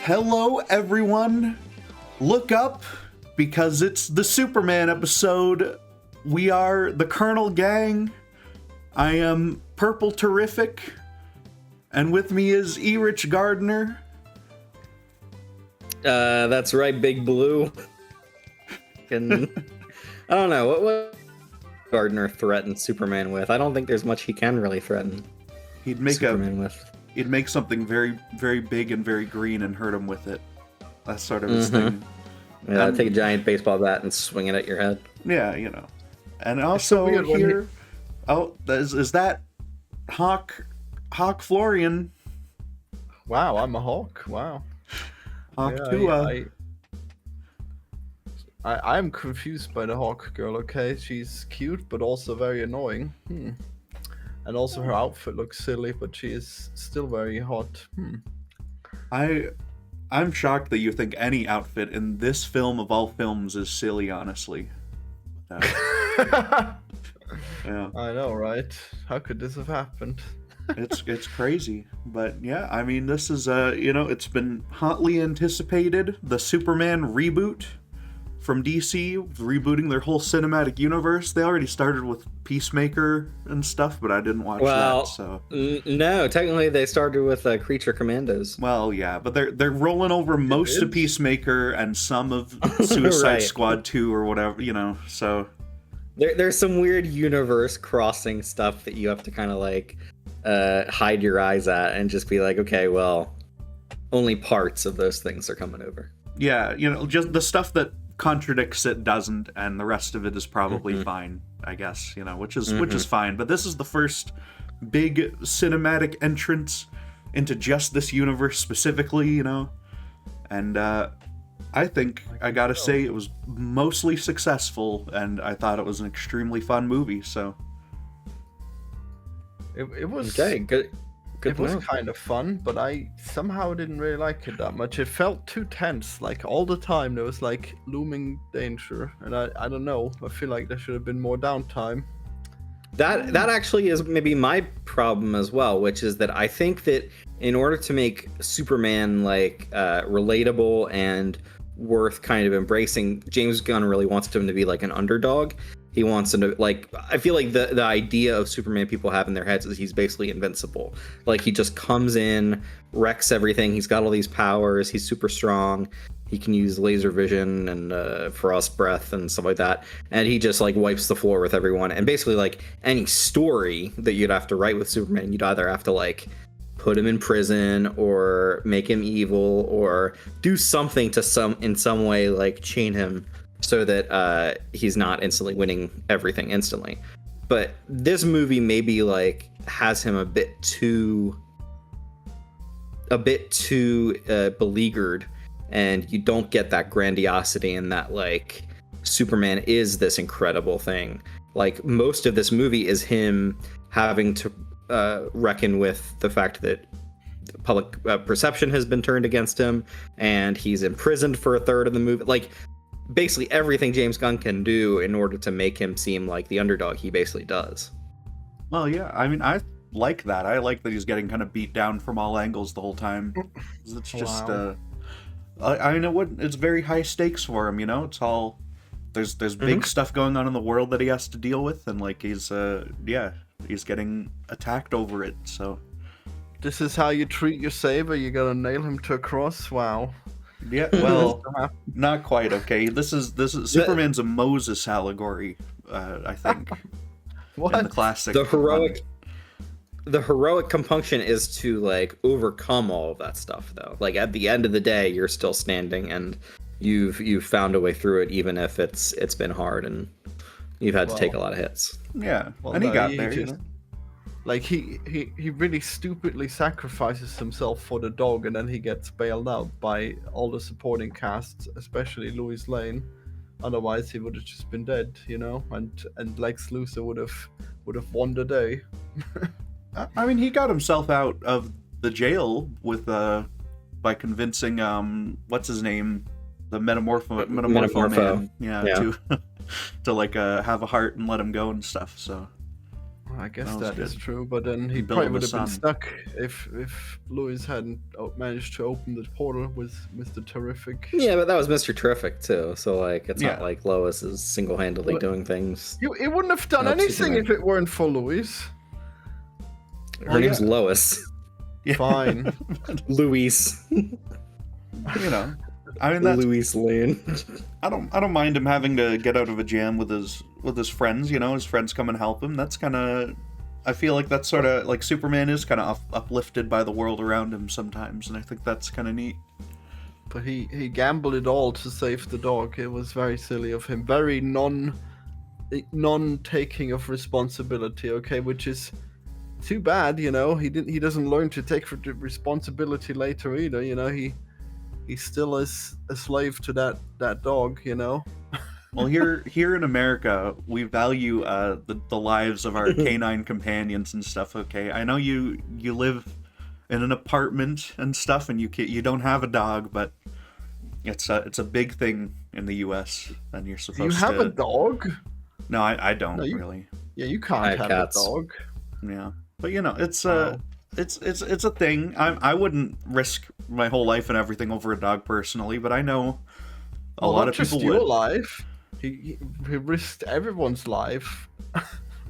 Hello, everyone. Look up, because it's the Superman episode. We are the Colonel Gang. I am Purple Terrific, and with me is Guy Gardner. That's right, Big Blue. And I don't know what Gardner threatened Superman with. I don't think there's much he can really threaten. He'd make Superman with. He'd make something very, very big and very green and hurt him with it. That's sort of his thing. Yeah, take a giant baseball bat and swing it at your head. Yeah, you know. And also here, is that Hawk Florian? Wow, I'm a Hawk. Wow. Hawk Tua. I'm confused by the Hawk girl, okay? She's cute, but also very annoying. And also her outfit looks silly, but she is still very hot. I'm shocked that you think any outfit in this film of all films is silly, honestly. Yeah. I know, right? How could this have happened? It's crazy. But yeah, I mean, this is, it's been hotly anticipated. The Superman reboot from DC, rebooting their whole cinematic universe. They already started with Peacemaker and stuff, but I didn't watch that, so... No, technically they started with Creature Commandos. Well, yeah, but they're rolling over most of Peacemaker and some of Suicide Right. Squad 2 or whatever, so... There's some weird universe crossing stuff that you have to kind of hide your eyes at and just be like, okay, well, only parts of those things are coming over. Yeah, just the stuff that contradicts it doesn't, and the rest of it is probably fine, I guess, which is fine. But this is the first big cinematic entrance into just this universe specifically, and I think I gotta say it was mostly successful, and I thought it was an extremely fun movie. So it was okay. Good. It was kind of fun, but I somehow didn't really like it that much. It felt too tense, like all the time there was like looming danger, and I don't know. I feel like there should have been more downtime. That actually is maybe my problem as well, which is that I think that in order to make Superman relatable and worth kind of embracing, James Gunn really wants him to be like an underdog. He wants him to, I feel like the idea of Superman people have in their heads is he's basically invincible. Like, he just comes in, wrecks everything. He's got all these powers. He's super strong. He can use laser vision and frost breath and stuff like that. And he just, wipes the floor with everyone. And basically, any story that you'd have to write with Superman, you'd either have to, put him in prison or make him evil or do something in some way, chain him so that he's not instantly winning everything instantly. But this movie maybe has him a bit too beleaguered, and you don't get that grandiosity and that Superman is this incredible thing. Most of this movie is him having to reckon with the fact that public perception has been turned against him, and he's imprisoned for a third of the movie. Basically everything James Gunn can do in order to make him seem like the underdog, he basically does. Well, yeah, I mean, I like that. I like that he's getting kind of beat down from all angles the whole time. It's just, I know it's very high stakes for him, It's all, there's big stuff going on in the world that he has to deal with, and he's getting attacked over it, so. This is how you treat your savior? You gotta nail him to a cross? Wow. Yeah, well, not quite, okay? This is Superman's a Moses allegory, I think. What? In the classic. The heroic compunction is to overcome all of that stuff, though. At the end of the day, you're still standing, and you've found a way through it, even if it's been hard and you've had to take a lot of hits. Yeah, and he got there. He really stupidly sacrifices himself for the dog, and then he gets bailed out by all the supporting cast, especially Lois Lane. Otherwise, he would have just been dead, and Lex Luthor would have won the day. I mean, he got himself out of the jail with by convincing what's his name, the Metamorpho man, to have a heart and let him go and stuff. So. I guess That was that is good. true, but then he Bill probably of would the have been Sun. stuck if Louis hadn't managed to open the portal with Mr. Terrific. Yeah, but that was Mr. Terrific too. So like, it's not Yeah. like Lois is single-handedly Well, doing things. He wouldn't have done Help anything Superman. if it weren't for Louis. Her name's Lois. Yeah. Fine. Louise. You know, I mean that's Louise Lane. I don't mind him having to get out of a jam with his friends. You know, his friends come and help him. That's kind of, I feel like that's sort of like Superman is kind of uplifted by the world around him sometimes, and I think that's kind of neat. But he gambled it all to save the dog. It was very silly of him. Very non-taking of responsibility. Okay, which is too bad. You know, he doesn't learn to take responsibility later either. You know, he still is a slave to that dog. You know. Well, here in America, we value the lives of our canine companions and stuff. Okay, I know you live in an apartment and stuff, and you don't have a dog, but it's a big thing in the U.S. and you're Do supposed you have to. a dog? No, I don't No, you- really. Yeah, you can't I have have cats. a dog. Yeah, but you know, it's Wow. it's a thing. I wouldn't risk my whole life and everything over a dog personally, but I know a lot Not of just people your would. life. He risked everyone's life.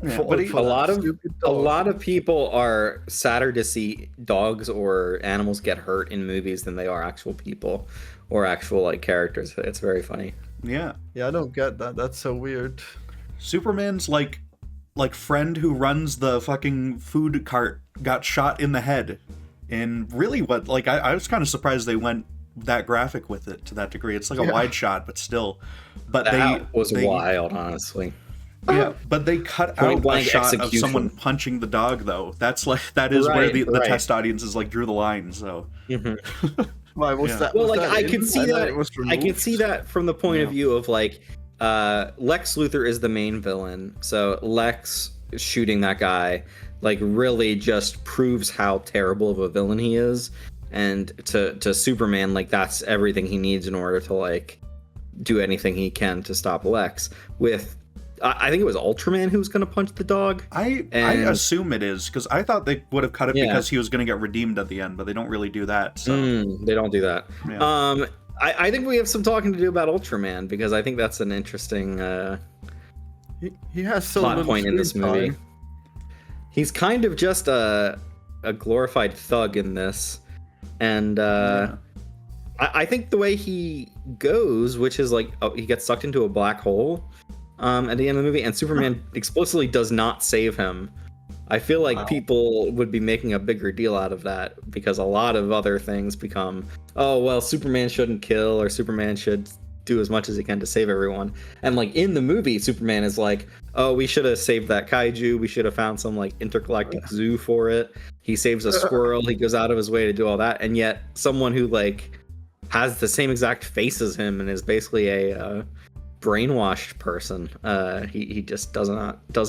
Yeah, for- but he- for A that lot of stupid a dog. lot of people are sadder to see dogs or animals get hurt in movies than they are actual people or actual like characters. It's very funny. Yeah, Yeah, I don't get that. That's so weird. Superman's like friend who runs the fucking food cart got shot in the head, and really what like I was kind of surprised they went that graphic with it to that degree. It's like a Yeah. wide shot, but still. But That was they wild, honestly. yeah, but they cut Point out a blank shot of execution. someone punching the dog though. That is where Right, the right. test audiences like drew the line. So Why was Yeah. that? Well, was like that I in? could see thought that. it was I can removed. see that from the point of Yeah. view of like Lex Luthor is the main villain, so Lex shooting that guy like really just proves how terrible of a villain he is, and to Superman like that's everything he needs in order to like do anything he can to stop Lex. With I think it was Ultraman who was going to punch the dog. I And- assume it is because I thought they would have cut it Yeah. because he was going to get redeemed at the end, but they don't really do that. So They don't do that. Yeah. I think we have some talking to do about Ultraman because I think that's an interesting He has so plot little point in this screen movie. time. He's kind of just a glorified thug in this, and I think the way he goes, which is like he gets sucked into a black hole at the end of the movie, and Superman explicitly does not save him. I feel like Wow. people would be making a bigger deal out of that because a lot of other things become, oh well, Superman shouldn't kill or Superman should do as much as he can to save everyone. And like in the movie, Superman is like, oh, we should have saved that kaiju. We should have found some like intergalactic zoo for it. He saves a squirrel. He goes out of his way to do all that. And yet someone who like has the same exact face as him and is basically a brainwashed person, he just does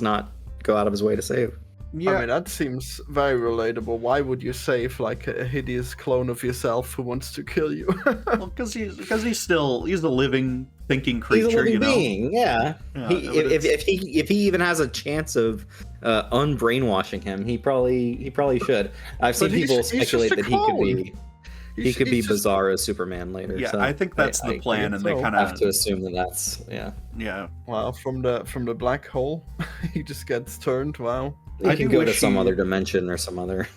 not go out of his way to save. yeah, I mean, that seems very relatable. Why would you save like a hideous clone of yourself who wants to kill you? because he's a living, thinking creature. He's a living you know, being, yeah. Yeah, He, but if he even has a chance of unbrainwashing him, he probably should. I've seen But he's- people he's just speculate a that he could be He's just- bizarre as Superman later. Yeah, so I think that's the plan, and they so. kind I have of to assume that that's yeah. Wow, from the black hole, he just gets turned. Wow. He I can do go to wish some he- other dimension or some other.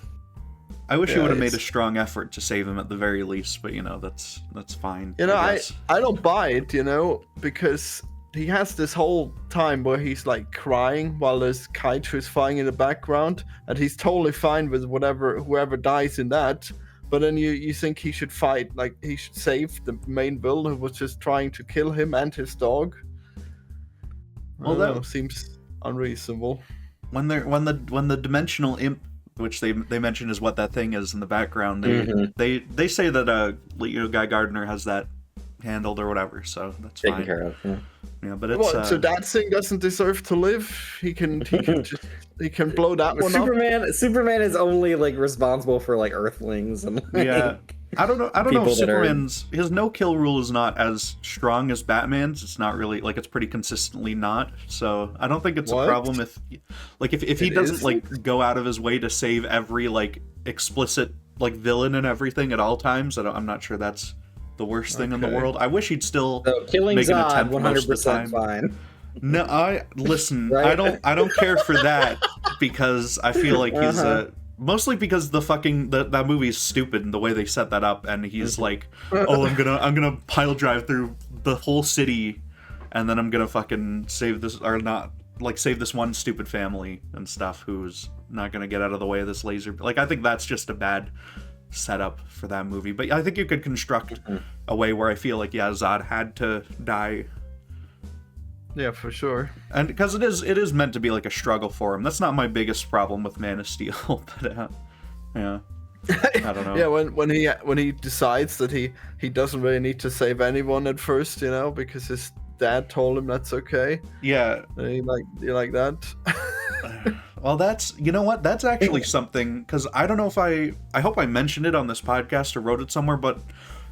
I wish he Yeah, would have made a it's- strong effort to save him at the very least, but you know that's fine. You know, I guess. don't buy it. You know, because he has this whole time where he's like crying while there's kaiju is flying in the background, and he's totally fine with whoever dies in that. But then you think he should fight, like he should save the main villain who was just trying to kill him and his dog. Well, Well, that- that seems unreasonable. when the dimensional imp, which they mention is what that thing is in the background, Mhm. they say that Guy Gardner has that handled or whatever, so that's Taken fine. care of. Yeah. Yeah, but it's What? So that thing doesn't deserve to live? He can blow that one up. Superman is only like responsible for like Earthlings and like, yeah. I don't know people if that are- Superman's his no kill rule is not as strong as Batman's. It's not really like it's pretty consistently not. So I don't think it's What? a problem if he doesn't isn't? like go out of his way to save every like explicit like villain and everything at all times. I'm not sure that's the worst thing in the Okay. world. I wish he'd still So killing make an Zod attempt most of the 100% time. fine. No, I listen. Right? I don't care for that because I feel like he's Uh-huh. mostly because that movie is stupid and the way they set that up, and he's like, oh, I'm gonna pile drive through the whole city, and then I'm gonna fucking save this one stupid family and stuff who's not gonna get out of the way of this laser. Like I think that's just a bad setup for that movie. But I think you could construct a way where I feel like Zod had to die. Yeah, for sure. And because it is meant to be like a struggle for him. That's not my biggest problem with Man of Steel, but yeah, I don't know. Yeah, when he decides that he doesn't really need to save anyone at first, because his dad told him that's okay. Yeah. And you like that? Well, that's actually something, because I don't know if I hope I mentioned it on this podcast or wrote it somewhere, but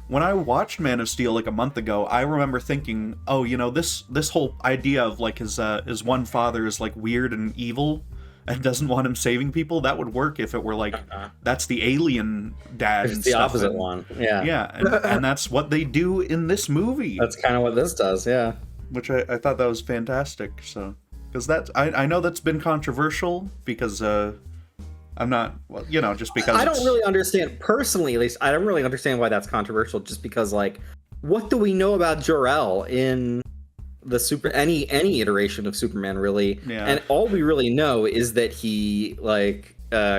when I watched Man of Steel like a month ago, I remember thinking, oh, this whole idea of like his one father is like weird and evil and doesn't want him saving people, that would work if it were like that's the alien dad. It's and the stuff. opposite one. Yeah. Yeah, and that's what they do in this movie. That's kind of what this does, yeah. Which I thought that was fantastic. So, because I know that's been controversial because I'm not, well, just because I don't really understand, personally at least, I don't really understand why that's controversial, just because, like, what do we know about Jor-El in the any iteration of Superman, really? Yeah. And all we really know is that he, like,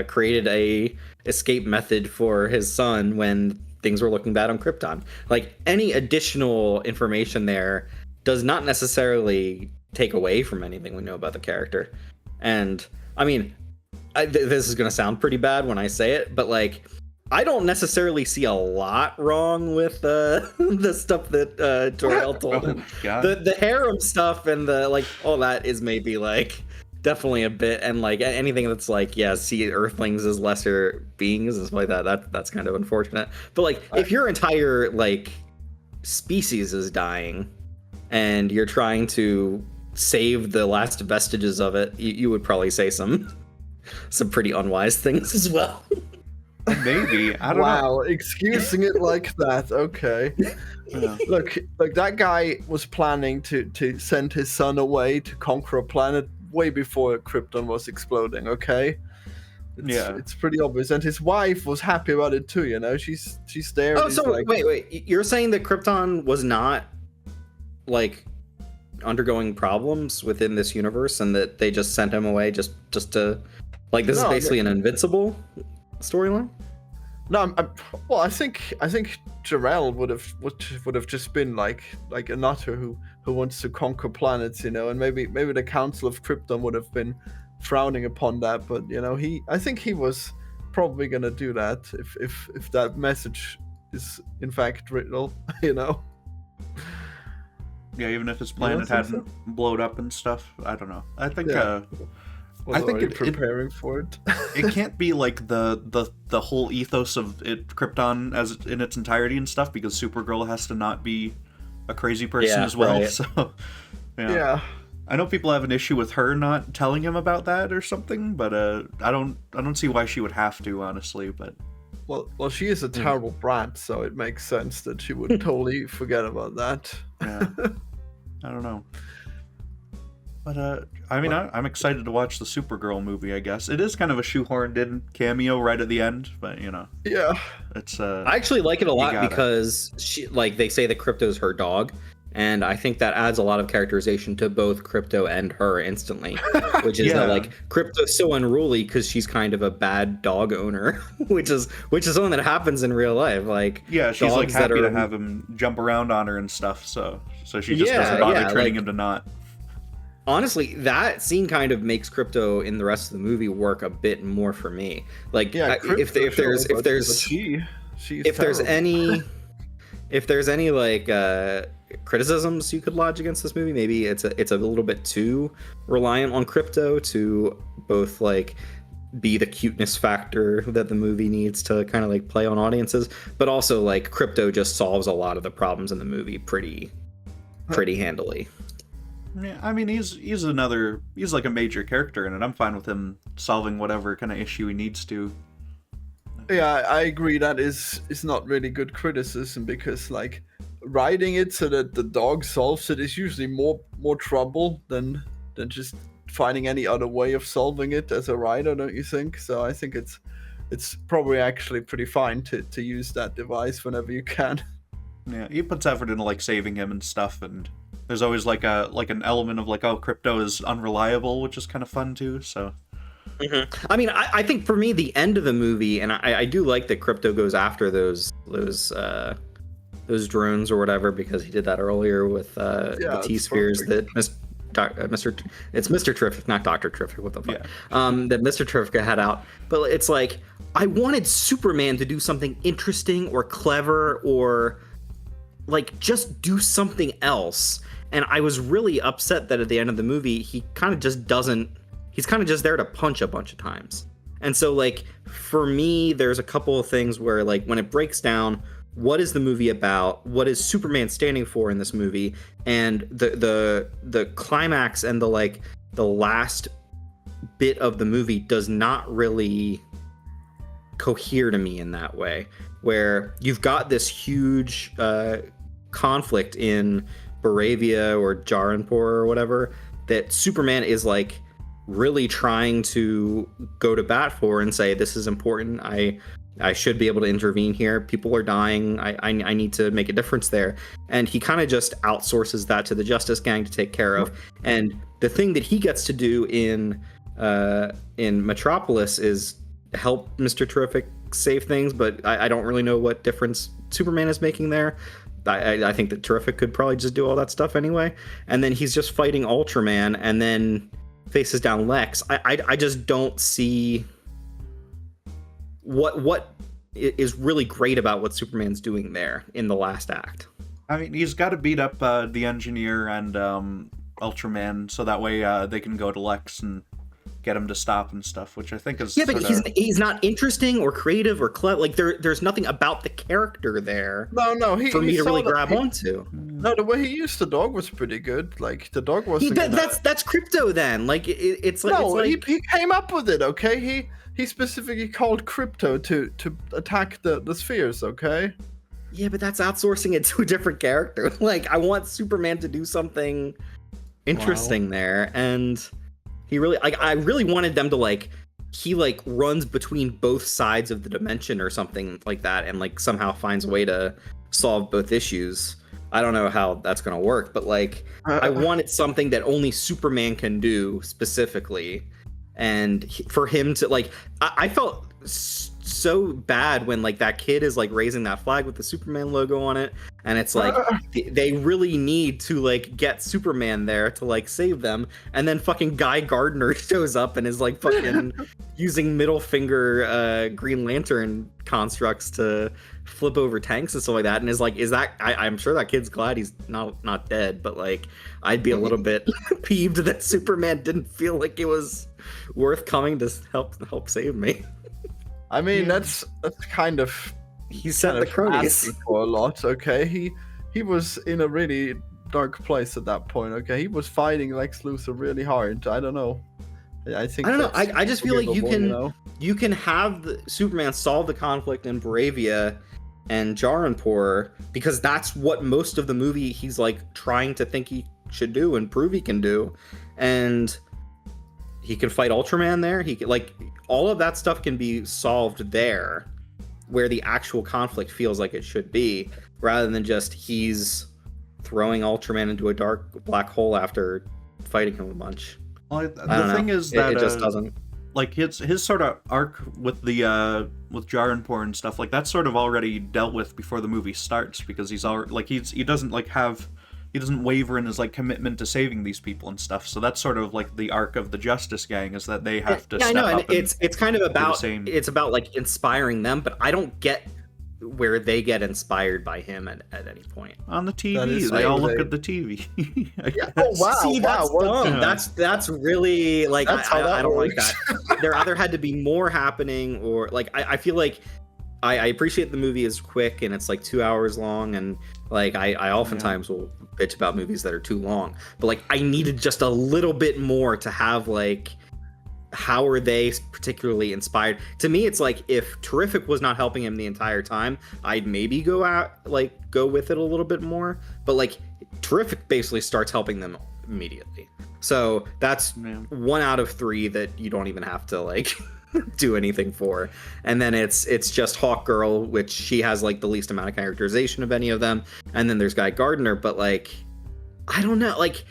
created a escape method for his son when things were looking bad on Krypton. Like, any additional information there does not necessarily take away from anything we know about the character. And, I mean, this is going to sound pretty bad when I say it, but like, I don't necessarily see a lot wrong with the stuff that Jor-El told him. The harem stuff and the like, all that is maybe like definitely a bit, and like anything that's like, see Earthlings as lesser beings and stuff like that's kind of unfortunate. But like, if your entire like species is dying and you're trying to save the last vestiges of it, you would probably say some pretty unwise things as well. Maybe. I don't know. Wow, excusing it like that. Okay. Yeah. Look, that guy was planning to send his son away to conquer a planet way before Krypton was exploding, okay? It's pretty obvious. And his wife was happy about it too, She's there. Oh, so like... wait. You're saying that Krypton was not, like, undergoing problems within this universe and that they just sent him away just to... Like, this is basically an Invincible storyline? No, I think Jor-El would have just been like a nutter who wants to conquer planets, and maybe the Council of Krypton would have been frowning upon that, but I think he was probably gonna do that if that message is in fact real, Yeah, even if his planet hadn't blown up and stuff. I don't know. I think I think preparing for it. It can't be like the whole ethos of it, Krypton as in its entirety and stuff, because Supergirl has to not be a crazy person as well. Right. So yeah. I know people have an issue with her not telling him about that or something, but I don't see why she would have to, honestly. But well, she is a terrible brat, so it makes sense that she would totally forget about that. Yeah. I don't know. But I'm excited to watch the Supergirl movie. I guess it is kind of a shoehorned in cameo right at the end, but yeah, it's. I actually like it a lot because she, like, they say that Krypto's her dog, and I think that adds a lot of characterization to both Krypto and her instantly. Which is that like Krypto's so unruly because she's kind of a bad dog owner, which is something that happens in real life. Like she's like happy to have him jump around on her and stuff, so she just doesn't bother training him to not. Honestly, that scene kind of makes Krypto in the rest of the movie work a bit more for me. Like, if there's if there's any like criticisms you could lodge against this movie, maybe it's a little bit too reliant on crypto to both like be the cuteness factor that the movie needs to kind of like play on audiences, but also like crypto just solves a lot of the problems in the movie pretty handily. Yeah, I mean, he's like a major character in it. I'm fine with him solving whatever kind of issue he needs to. Yeah, I agree. That is not really good criticism, because like writing it so that the dog solves it is usually more trouble than just finding any other way of solving it as a writer, don't you think? So I think it's probably actually pretty fine to use that device whenever you can. Yeah, he puts effort into like saving him and stuff, and there's always like an element of like, oh, crypto is unreliable, which is kind of fun too. So. Mm-hmm. I mean, I think for me, the end of the movie, and I do like that crypto goes after those drones or whatever, because he did that earlier with the T-spheres that it's Mr. Terrific, not Dr. Terrific, what the fuck? Yeah. That Mr. Terrific had out. But it's like, I wanted Superman to do something interesting or clever or like just do something else. And I was really upset that at the end of the movie, he kind of just doesn't. He's kind of just there to punch a bunch of times. And so, like, for me, there's a couple of things where, like, when it breaks down, what is the movie about? What is Superman standing for in this movie? And the climax and the last bit of the movie does not really cohere to me in that way, where you've got this huge conflict in Baravia or Jaranpur or whatever that Superman is, like, really trying to go to bat for and say, this is important. I should be able to intervene here. People are dying. I need to make a difference there. And he kind of just outsources that to the Justice Gang to take care of. And the thing that he gets to do in Metropolis is help Mr. Terrific save things, but I don't really know what difference Superman is making there. I think that Terrific could probably just do all that stuff anyway. And then he's just fighting Ultraman and then faces down Lex. I just don't see what is really great about what Superman's doing there in the last act. I mean, he's got to beat up the Engineer and Ultraman, so that way they can go to Lex and get him to stop and stuff, which I think is... Yeah, but he's not interesting or creative or clever. Like, there's nothing about the character there for me to really grab onto. No, the way he used the dog was pretty good. Like, the dog wasn't... That's crypto then. Like, it's like... No, it's like... he came up with it, okay? He specifically called crypto to attack the spheres, okay? Yeah, but that's outsourcing it to a different character. Like, I want Superman to do something interesting there, and... I really wanted them to, like, he, like, runs between both sides of the dimension or something like that and, like, somehow finds a way to solve both issues. I don't know how that's going to work, but, like, I wanted something that only Superman can do specifically. And for him to, like, I felt so bad when, like, that kid is, like, raising that flag with the Superman logo on it, and it's like they really need to, like, get Superman there to, like, save them, and then fucking Guy Gardner shows up and is, like, fucking using middle finger Green Lantern constructs to flip over tanks and stuff like that, and is like, I'm sure that kid's glad he's not dead, but, like, I'd be a little bit peeved that Superman didn't feel like it was worth coming to help save me. I mean, that's kind of... He set the cronies for a lot, okay? He was in a really dark place at that point, okay? He was fighting Lex Luthor really hard. I don't know. I don't know. I just feel like you can have Superman solve the conflict in Baravia and Jaranpur, because that's what most of the movie he's, like, trying to think he should do and prove he can do. And he can fight Ultraman there. He can, like, all of that stuff can be solved there, where the actual conflict feels like it should be, rather than just he's throwing Ultraman into a dark black hole after fighting him a bunch. Well, the thing is that it just doesn't. Like, his sort of arc with the with Jaranpur and stuff, like, that's sort of already dealt with before the movie starts, because he doesn't waver in his, like, commitment to saving these people and stuff. So that's sort of like the arc of the Justice Gang, is that they have to step up. And it's kind of about it's about, like, inspiring them, but I don't get where they get inspired by him at any point. On the That TV, is they all look amazing. at the TV. Yeah. Oh wow! See, that's wow. dumb. That's really like That's how that I don't like works. that. There either had to be more happening, or like I feel like I appreciate the movie is quick and it's like 2 hours long, and like I oftentimes will bitch about movies that are too long, but like I needed just a little bit more to have like, how are they particularly inspired? To me, it's like if Terrific was not helping him the entire time, I'd maybe go with it a little bit more. But like Terrific basically starts helping them immediately. So that's 1 out of 3 that you don't even have to like do anything for. And then it's just Hawk Girl, which she has like the least amount of characterization of any of them. And then there's Guy Gardner, but like I don't know, like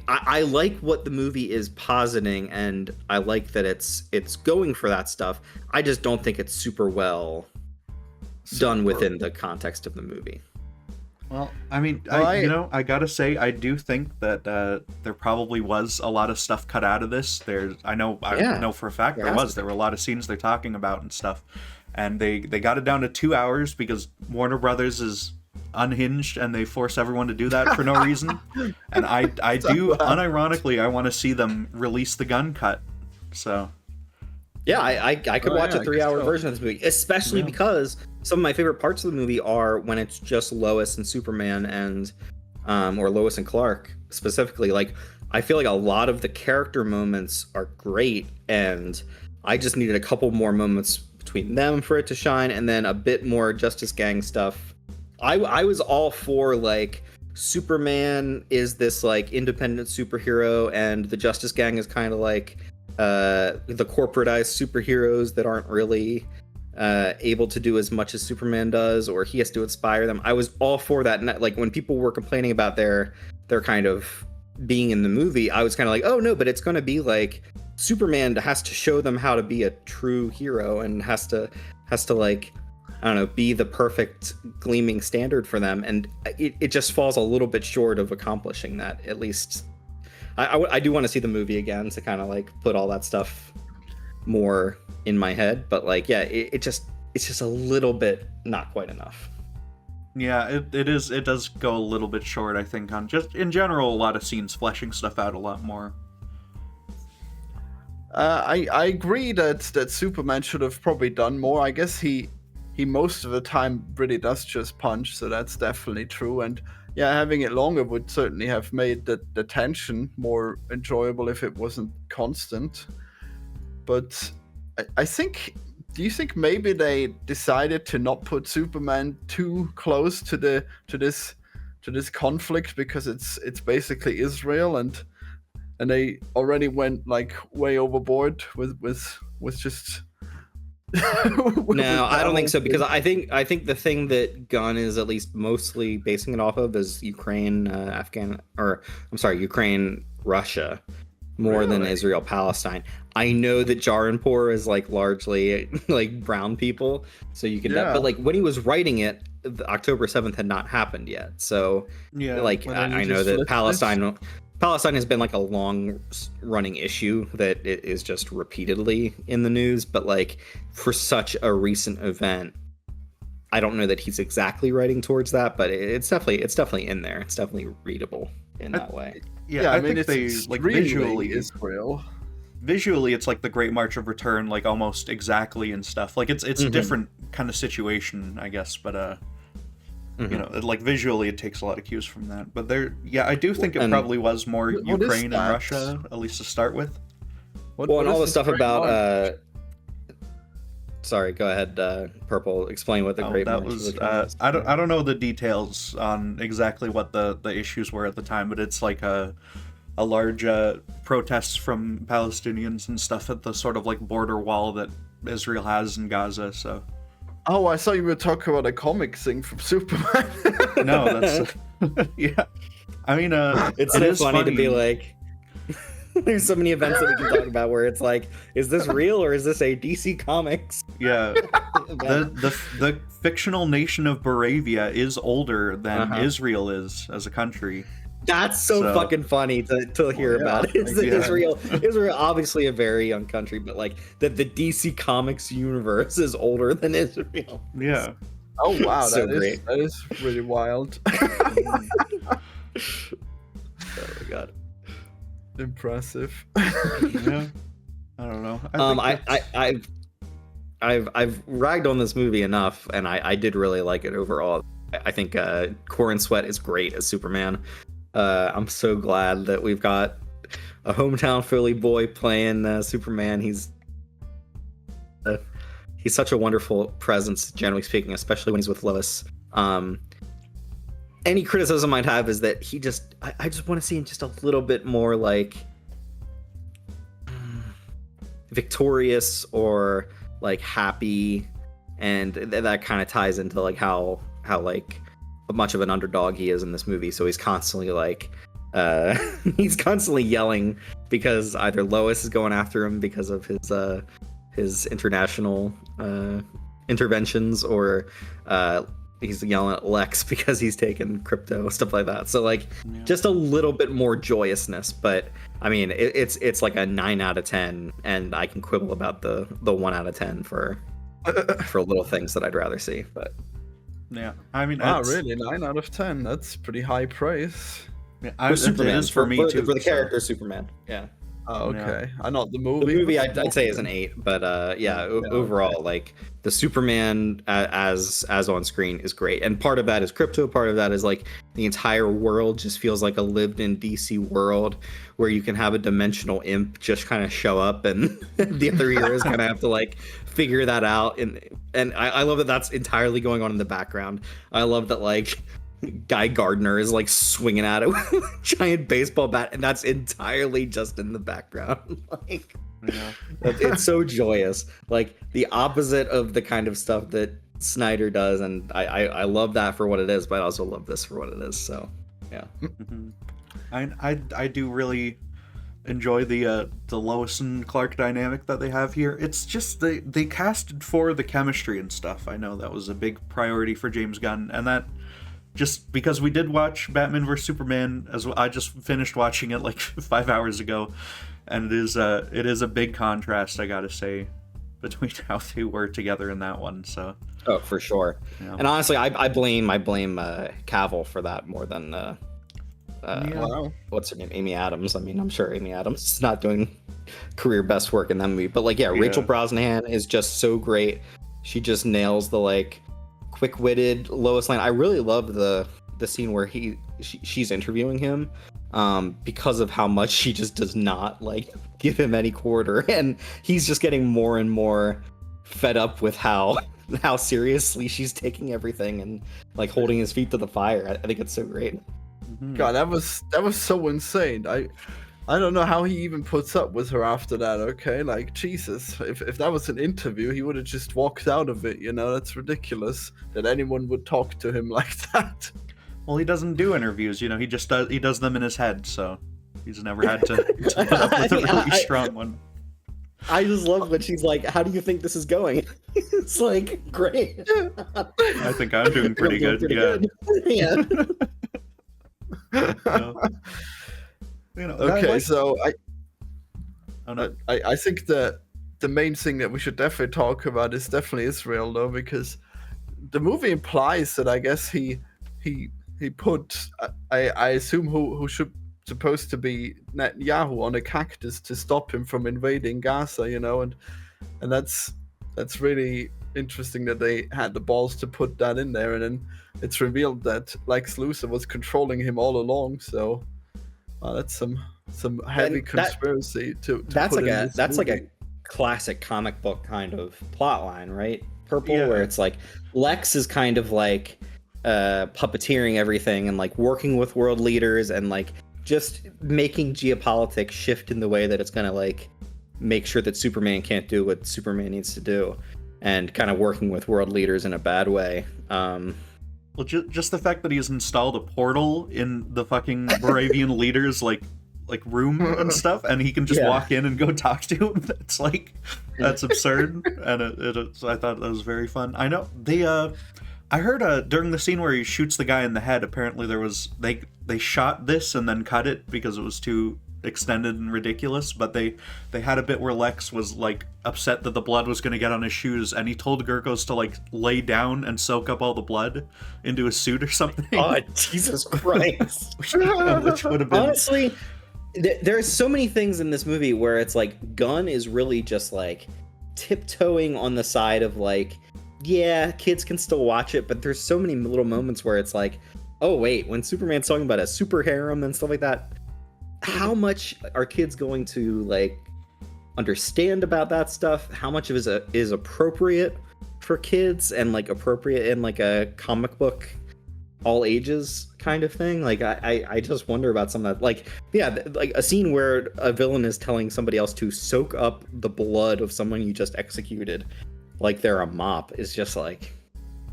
I like what the movie is positing, and I like that it's going for that stuff. I just don't think it's super well done within the context of the movie. Well, I mean, I gotta say, I do think that there probably was a lot of stuff cut out of this. I know for a fact there were a lot of scenes they're talking about and stuff, and they got it down to 2 hours because Warner Brothers is unhinged and they force everyone to do that for no reason. And I do unironically, I want to see them release the Gunn cut. So yeah, I could watch a 3-hour version of this movie, especially because some of my favorite parts of the movie are when it's just Lois and Superman and or Lois and Clark specifically. Like I feel like a lot of the character moments are great, and I just needed a couple more moments between them for it to shine, and then a bit more Justice Gang stuff. I was all for like Superman is this like independent superhero, and the Justice Gang is kind of like the corporatized superheroes that aren't really able to do as much as Superman does, or he has to inspire them. I was all for that. And like when people were complaining about their kind of being in the movie, I was kind of like, oh no, but it's going to be like Superman has to show them how to be a true hero, and has to like, I don't know, be the perfect gleaming standard for them. And it just falls a little bit short of accomplishing that. At least I do want to see the movie again to kind of like put all that stuff more in my head. But like, yeah, it's just a little bit not quite enough. Yeah, it does go a little bit short, I think, on just in general, a lot of scenes fleshing stuff out a lot more. I agree that Superman should have probably done more. I guess he most of the time really does just punch, so that's definitely true. And yeah, having it longer would certainly have made the tension more enjoyable if it wasn't constant. But I think, do you think maybe they decided to not put Superman too close to this conflict because it's basically Israel, and they already went like way overboard with just No, I don't think so, because I think the thing that Gunn is at least mostly basing it off of is Ukraine, Russia, more than Israel, Palestine. I know that Jaranpur is like largely like brown people, so you can, but like when he was writing it, October 7th had not happened yet. So like I know that Palestine has been like a long running issue that it is just repeatedly in the news, but like for such a recent event, I don't know that he's exactly writing towards that, but it's definitely in there. It's definitely readable in that way. Yeah, I mean, think they like visually Israel. Visually, it's like the Great March of Return, like almost exactly and stuff. Like it's a different kind of situation, I guess, but you know, like visually, it takes a lot of cues from that. But I do think it probably was more Ukraine and Russia, at least to start with. And all the stuff about. Sorry, go ahead, Purple. Explain what the Great March was. I don't know the details on exactly what the issues were at the time, but it's like a large protests from Palestinians and stuff at the sort of like border wall that Israel has in Gaza. So. Oh, I thought you were talking about a comic thing from Superman. No, that's yeah. I mean, it's so funny to be like. There's so many events that we can talk about where it's like, is this real or is this a DC Comics? Yeah, the fictional nation of Moravia is older than Israel is as a country. That's so fucking funny to hear about. Israel obviously a very young country, but like that the DC Comics universe is older than Israel. Yeah. Oh wow, So great. that is really wild. Oh my god. Impressive. Yeah. I don't know. I've ragged on this movie enough, and I did really like it overall. I think Corin Sweat is great as Superman. I'm so glad that we've got a hometown Philly boy playing Superman. He's such a wonderful presence, generally speaking, especially when he's with Lois. Any criticism I'd have is that I just want to see him just a little bit more like victorious or like happy, and that kind of ties into like how like much of an underdog he is in this movie. So he's constantly like he's constantly yelling because either Lois is going after him because of his international interventions, or he's yelling at Lex because he's taken crypto, stuff like that. So like just a little bit more joyousness. But I mean, it's like a 9 out of 10, and I can quibble about the 1 out of 10 for little things that I'd rather see. But yeah, I mean, really 9 out of 10. That's pretty high praise. Yeah, Superman it is for me too. For the character Superman, yeah. Oh, okay. Yeah. Not the movie. The movie I'd say is an 8, but overall, like the Superman as on screen is great, and part of that is crypto. Part of that is like the entire world just feels like a lived-in DC world where you can have a dimensional imp just kind of show up, and the other heroes kind of have to like figure that out. And I love that that's entirely going on in the background. I love that like Guy Gardner is like swinging at it with a giant baseball bat, and that's entirely just in the background. Like, Yeah. it's so joyous, like the opposite of the kind of stuff that Snyder does, and I love that for what it is, but I also love this for what it is. So yeah. Mhm. I do really enjoy the Lois and Clark dynamic that they have here. It's just they casted for the chemistry and stuff. I know that was a big priority for James Gunn, and that just because we did watch Batman vs Superman as well. I just finished watching it like 5 hours ago, and it is a big contrast, I gotta say, between how they were together in that one. So Oh, for sure. yeah. And honestly, I blame Cavill for that more than Wow. what's her name, Amy Adams. I mean, I'm sure Amy Adams is not doing career best work in that movie, but like, yeah, Rachel Brosnahan is just so great. She just nails the like quick-witted Lois Lane. I really love the scene where she's interviewing him, because of how much she just does not like give him any quarter, and he's just getting more and more fed up with how seriously she's taking everything and like holding his feet to the fire. I think it's so great. God, that was so insane. I don't know how he even puts up with her after that. Okay, like Jesus, if that was an interview, he would have just walked out of it. You know, that's ridiculous that anyone would talk to him like that. Well, he doesn't do interviews, you know. He does them in his head, so he's never had to put up with a really strong one. I just love that she's like, "How do you think this is going?" It's like, great. I think I'm doing pretty good. Yeah. You know, Okay, so oh, no. I think that the main thing that we should definitely talk about is definitely Israel, though, because the movie implies that I guess he put I assume who should supposed to be Netanyahu on a cactus to stop him from invading Gaza, you know, and that's really interesting that they had the balls to put that in there, and then it's revealed that Lex Luthor was controlling him all along. So that's some heavy conspiracy to that's put like in a this that's like movie. a classic comic book kind of plot line, right? Purple, Yeah. where it's like Lex is kind of like puppeteering everything and like working with world leaders and like just making geopolitics shift in the way that it's gonna like make sure that Superman can't do what Superman needs to do, and kind of working with world leaders in a bad way. Well, just the fact that he's installed a portal in the fucking Moravian leader's like room and stuff, and he can just walk in and go talk to him. That's absurd, and I thought that was very fun. I know I heard during the scene where he shoots the guy in the head, apparently they shot this and then cut it because it was too extended and ridiculous, but they had a bit where Lex was like upset that the blood was going to get on his shoes, and he told Gurgos to like lay down and soak up all the blood into his suit or something. Oh, Jesus Christ. which would have been Honestly, there's so many things in this movie where it's like Gunn is really just like tiptoeing on the side of like, yeah, kids can still watch it, but there's so many little moments where it's like, oh wait, when Superman's talking about a super harem and stuff like that, how much are kids going to like understand about that stuff? How much of it is appropriate for kids and like appropriate in like a comic book all ages kind of thing? Like I just wonder about some of that. Like, yeah, like a scene where a villain is telling somebody else to soak up the blood of someone you just executed like they're a mop is just like,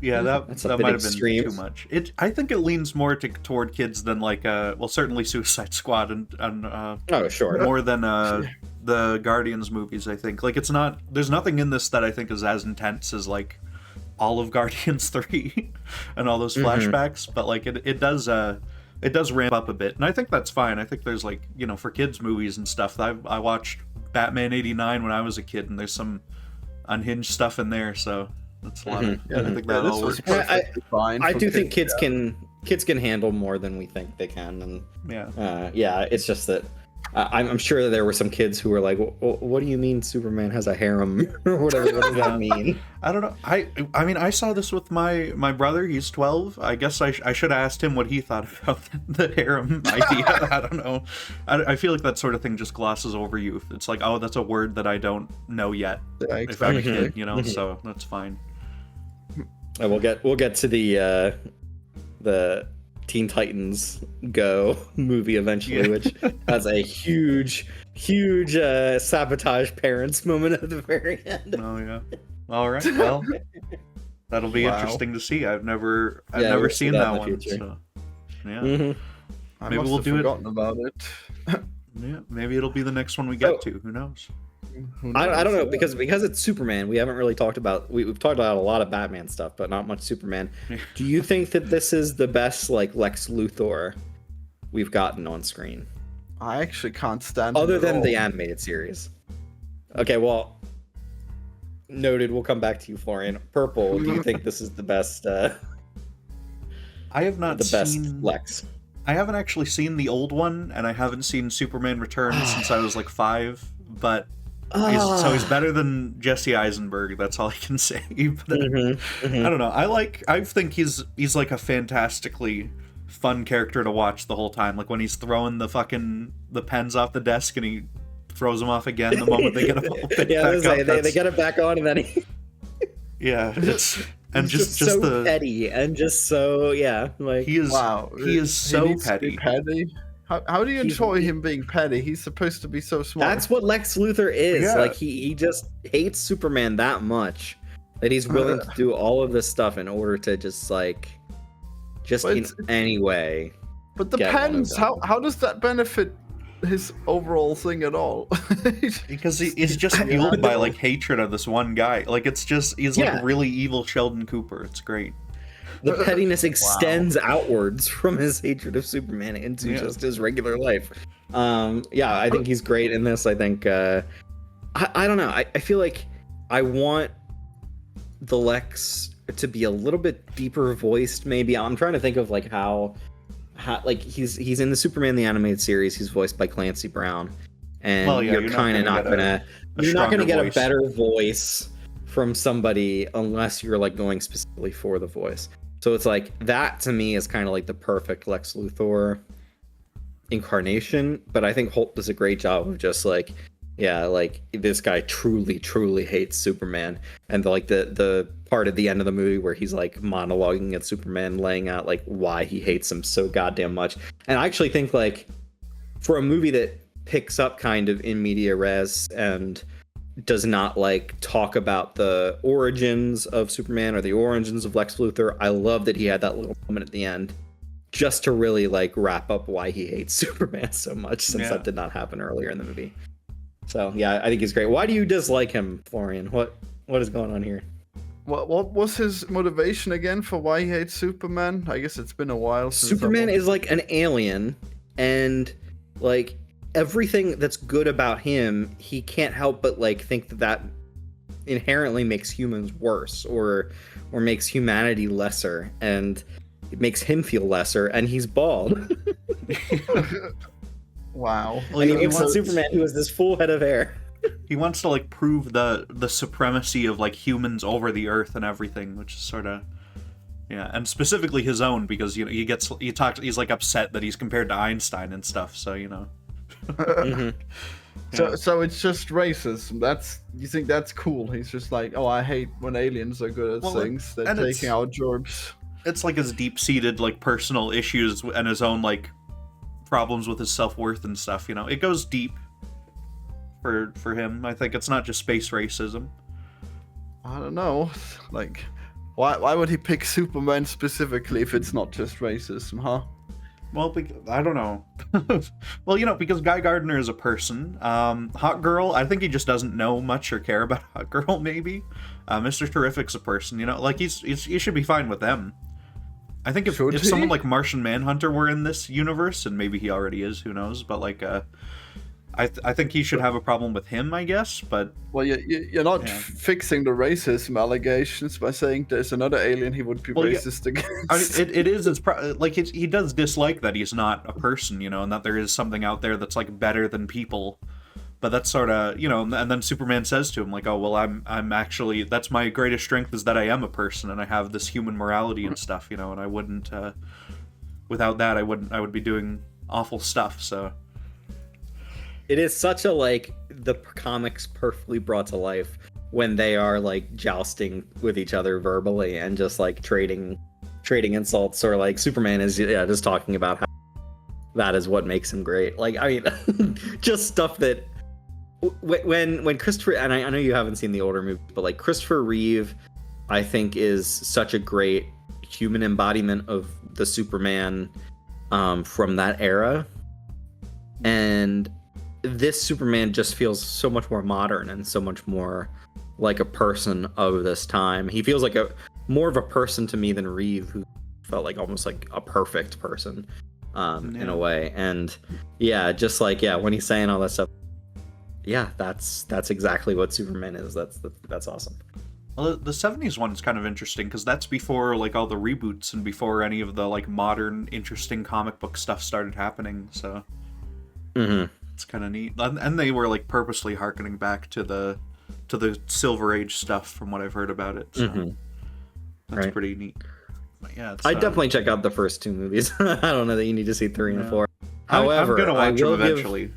yeah, that might have been too much. I think it leans more toward kids than like well, certainly Suicide Squad and oh sure, more than the Guardians movies. I think like there's nothing in this that I think is as intense as like all of Guardians 3 and all those flashbacks, but like it does ramp up a bit, and I think that's fine. I think there's like, you know, for kids movies and stuff, I watched Batman 89 when I was a kid, and there's some unhinged stuff in there, so that's a lot of, I think that all works. I do think kids can handle more than we think they can, and yeah, it's just that I'm sure that there were some kids who were like, what do you mean Superman has a harem or whatever? What does that mean? I don't know. I mean, I saw this with my brother. He's 12. I guess I should have asked him what he thought about the harem idea. I don't know. I feel like that sort of thing just glosses over youth. It's like, oh, that's a word that I don't know yet. Yeah, exactly. If I'm a kid, you know, so that's fine. And we'll get to the Teen Titans Go movie eventually, which has a huge sabotage parents moment at the very end. Oh yeah. All right. Well, that'll be interesting to see. I've never seen that one. So, yeah. Maybe we'll do forgotten about it. Yeah. Maybe it'll be the next one we get to. Who knows? I don't know, because it's Superman. We haven't really talked about we've talked about a lot of Batman stuff, but not much Superman. Do you think that this is the best like Lex Luthor we've gotten on screen? I actually can't stand other than the animated series. Okay, well, noted. We'll come back to you, Florian. Purple. Do you think this is the best? I have not seen best Lex. I haven't actually seen the old one, and I haven't seen Superman Returns since I was like 5. But he's better than Jesse Eisenberg. That's all I can say. But, I don't know. I think he's like a fantastically fun character to watch the whole time. Like when he's throwing the pens off the desk and he throws them off again the moment they get them all picked back up. They get it back on, and then it's and just so the petty and just so like he is so petty. How do you enjoy him being petty? He's supposed to be so smart. That's what Lex Luthor is. Yeah. Like he just hates Superman that much that he's willing to do all of this stuff in order to just in any way. But the pens, how does that benefit his overall thing at all? Because he's just fueled by like hatred of this one guy. Like he's like really evil Sheldon Cooper. It's great. The pettiness extends outwards from his hatred of Superman into just his regular life. I think he's great in this. I think I don't know. I feel like I want the Lex to be a little bit deeper voiced. Maybe I'm trying to think of like how like he's in the Superman the animated series. He's voiced by Clancy Brown, and you're kind of not gonna get a better voice from somebody unless you're like going specifically for the voice. So it's like that to me is kind of like the perfect Lex Luthor incarnation. But I think Holt does a great job of just like, like this guy truly hates Superman, and the part at the end of the movie where he's like monologuing at Superman, laying out like why he hates him so goddamn much. And I actually think like for a movie that picks up kind of in media res and does not like talk about the origins of Superman or the origins of Lex Luthor, I love that he had that little moment at the end just to really like wrap up why he hates Superman so much, since that did not happen earlier in the movie. So I think he's great. Why do you dislike him, Florian? What is going on here? What was his motivation again for why he hates Superman? I guess it's been a while since Superman is like an alien, and like everything that's good about him, he can't help but like think that inherently makes humans worse or makes humanity lesser, and it makes him feel lesser, and he's bald. Wow. Well, and he looks at Superman, who has this full head of hair. He wants to like prove the supremacy of like humans over the Earth and everything, which is sort of, yeah, and specifically his own, because you know he's like upset that he's compared to Einstein and stuff. So you know. Yeah. So it's just racism. You think that's cool? He's just like, oh, I hate when aliens are good at things. They're taking our jobs. It's like his deep-seated like personal issues and his own like problems with his self-worth and stuff. You know, it goes deep for him. I think it's not just space racism. I don't know. Like, why would he pick Superman specifically if it's not just racism, huh? Well, I don't know. Well, you know, because Guy Gardner is a person. Hot Girl, I think he just doesn't know much or care about Hot Girl, maybe. Mr. Terrific's a person, you know? Like, he should be fine with them. I think if someone like Martian Manhunter were in this universe, and maybe he already is, who knows, but like, I think he should have a problem with him, I guess, but... Well, you're not fixing the racism allegations by saying there's another alien he would be racist against. I mean, like, he does dislike that he's not a person, you know, and that there is something out there that's, like, better than people. But that's sort of, you know, and then Superman says to him, like, oh, well, I'm actually... That's my greatest strength, is that I am a person, and I have this human morality and stuff, you know, and I wouldn't... without that, I would be doing awful stuff, so... It is such a, like, the comics perfectly brought to life when they are, like, jousting with each other verbally and just, like, trading insults, or, like, Superman is, just talking about how that is what makes him great. Like, I mean, just stuff that... When Christopher... And I know you haven't seen the older movie, but, like, Christopher Reeve, I think, is such a great human embodiment of the Superman from that era. And... this Superman just feels so much more modern and so much more like a person of this time. He feels like more of a person to me than Reeve, who felt like almost like a perfect person in a way. And just like when he's saying all that stuff, that's exactly what Superman is. That's awesome. Well, the 70s one is kind of interesting because that's before like all the reboots and before any of the like modern interesting comic book stuff started happening. So. It's kind of neat, and they were like purposely harkening back to the Silver Age stuff from what I've heard about it. So that's pretty neat. But yeah, I'd definitely check out the first two movies. I don't know that you need to see 3 and 4. However, I'm gonna watch them eventually.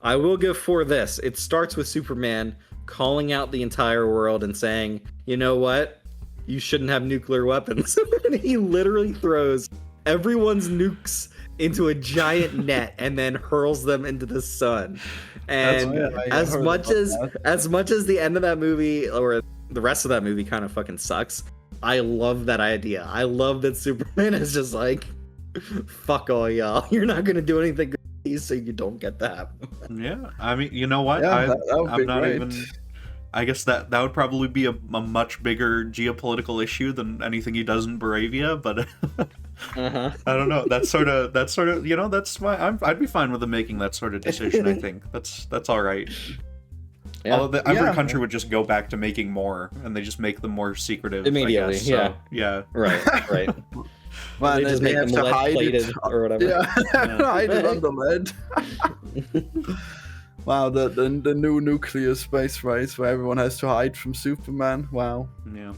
I will give 4 this. It starts with Superman calling out the entire world and saying, "You know what? You shouldn't have nuclear weapons." And he literally throws everyone's nukes into a giant net and then hurls them into the sun. And as much as the end of that movie or the rest of that movie kind of fucking sucks, I love that idea. I love that Superman is just like, fuck all y'all. You're not gonna do anything good, so you don't get that. Yeah, I mean, you know what? Yeah, I'm not great. Even. I guess that would probably be a much bigger geopolitical issue than anything he does in Baravia, but I don't know. That's sort of you know, that's I'd be fine with him making that sort of decision. I think that's all right. Yeah. Although every country would just go back to making more, and they just make them more secretive immediately. I guess. Yeah, right. Well, they just make them lead-plated or whatever. Yeah, hide it under lead. Wow, the new nuclear space race where everyone has to hide from Superman. Wow. Yeah.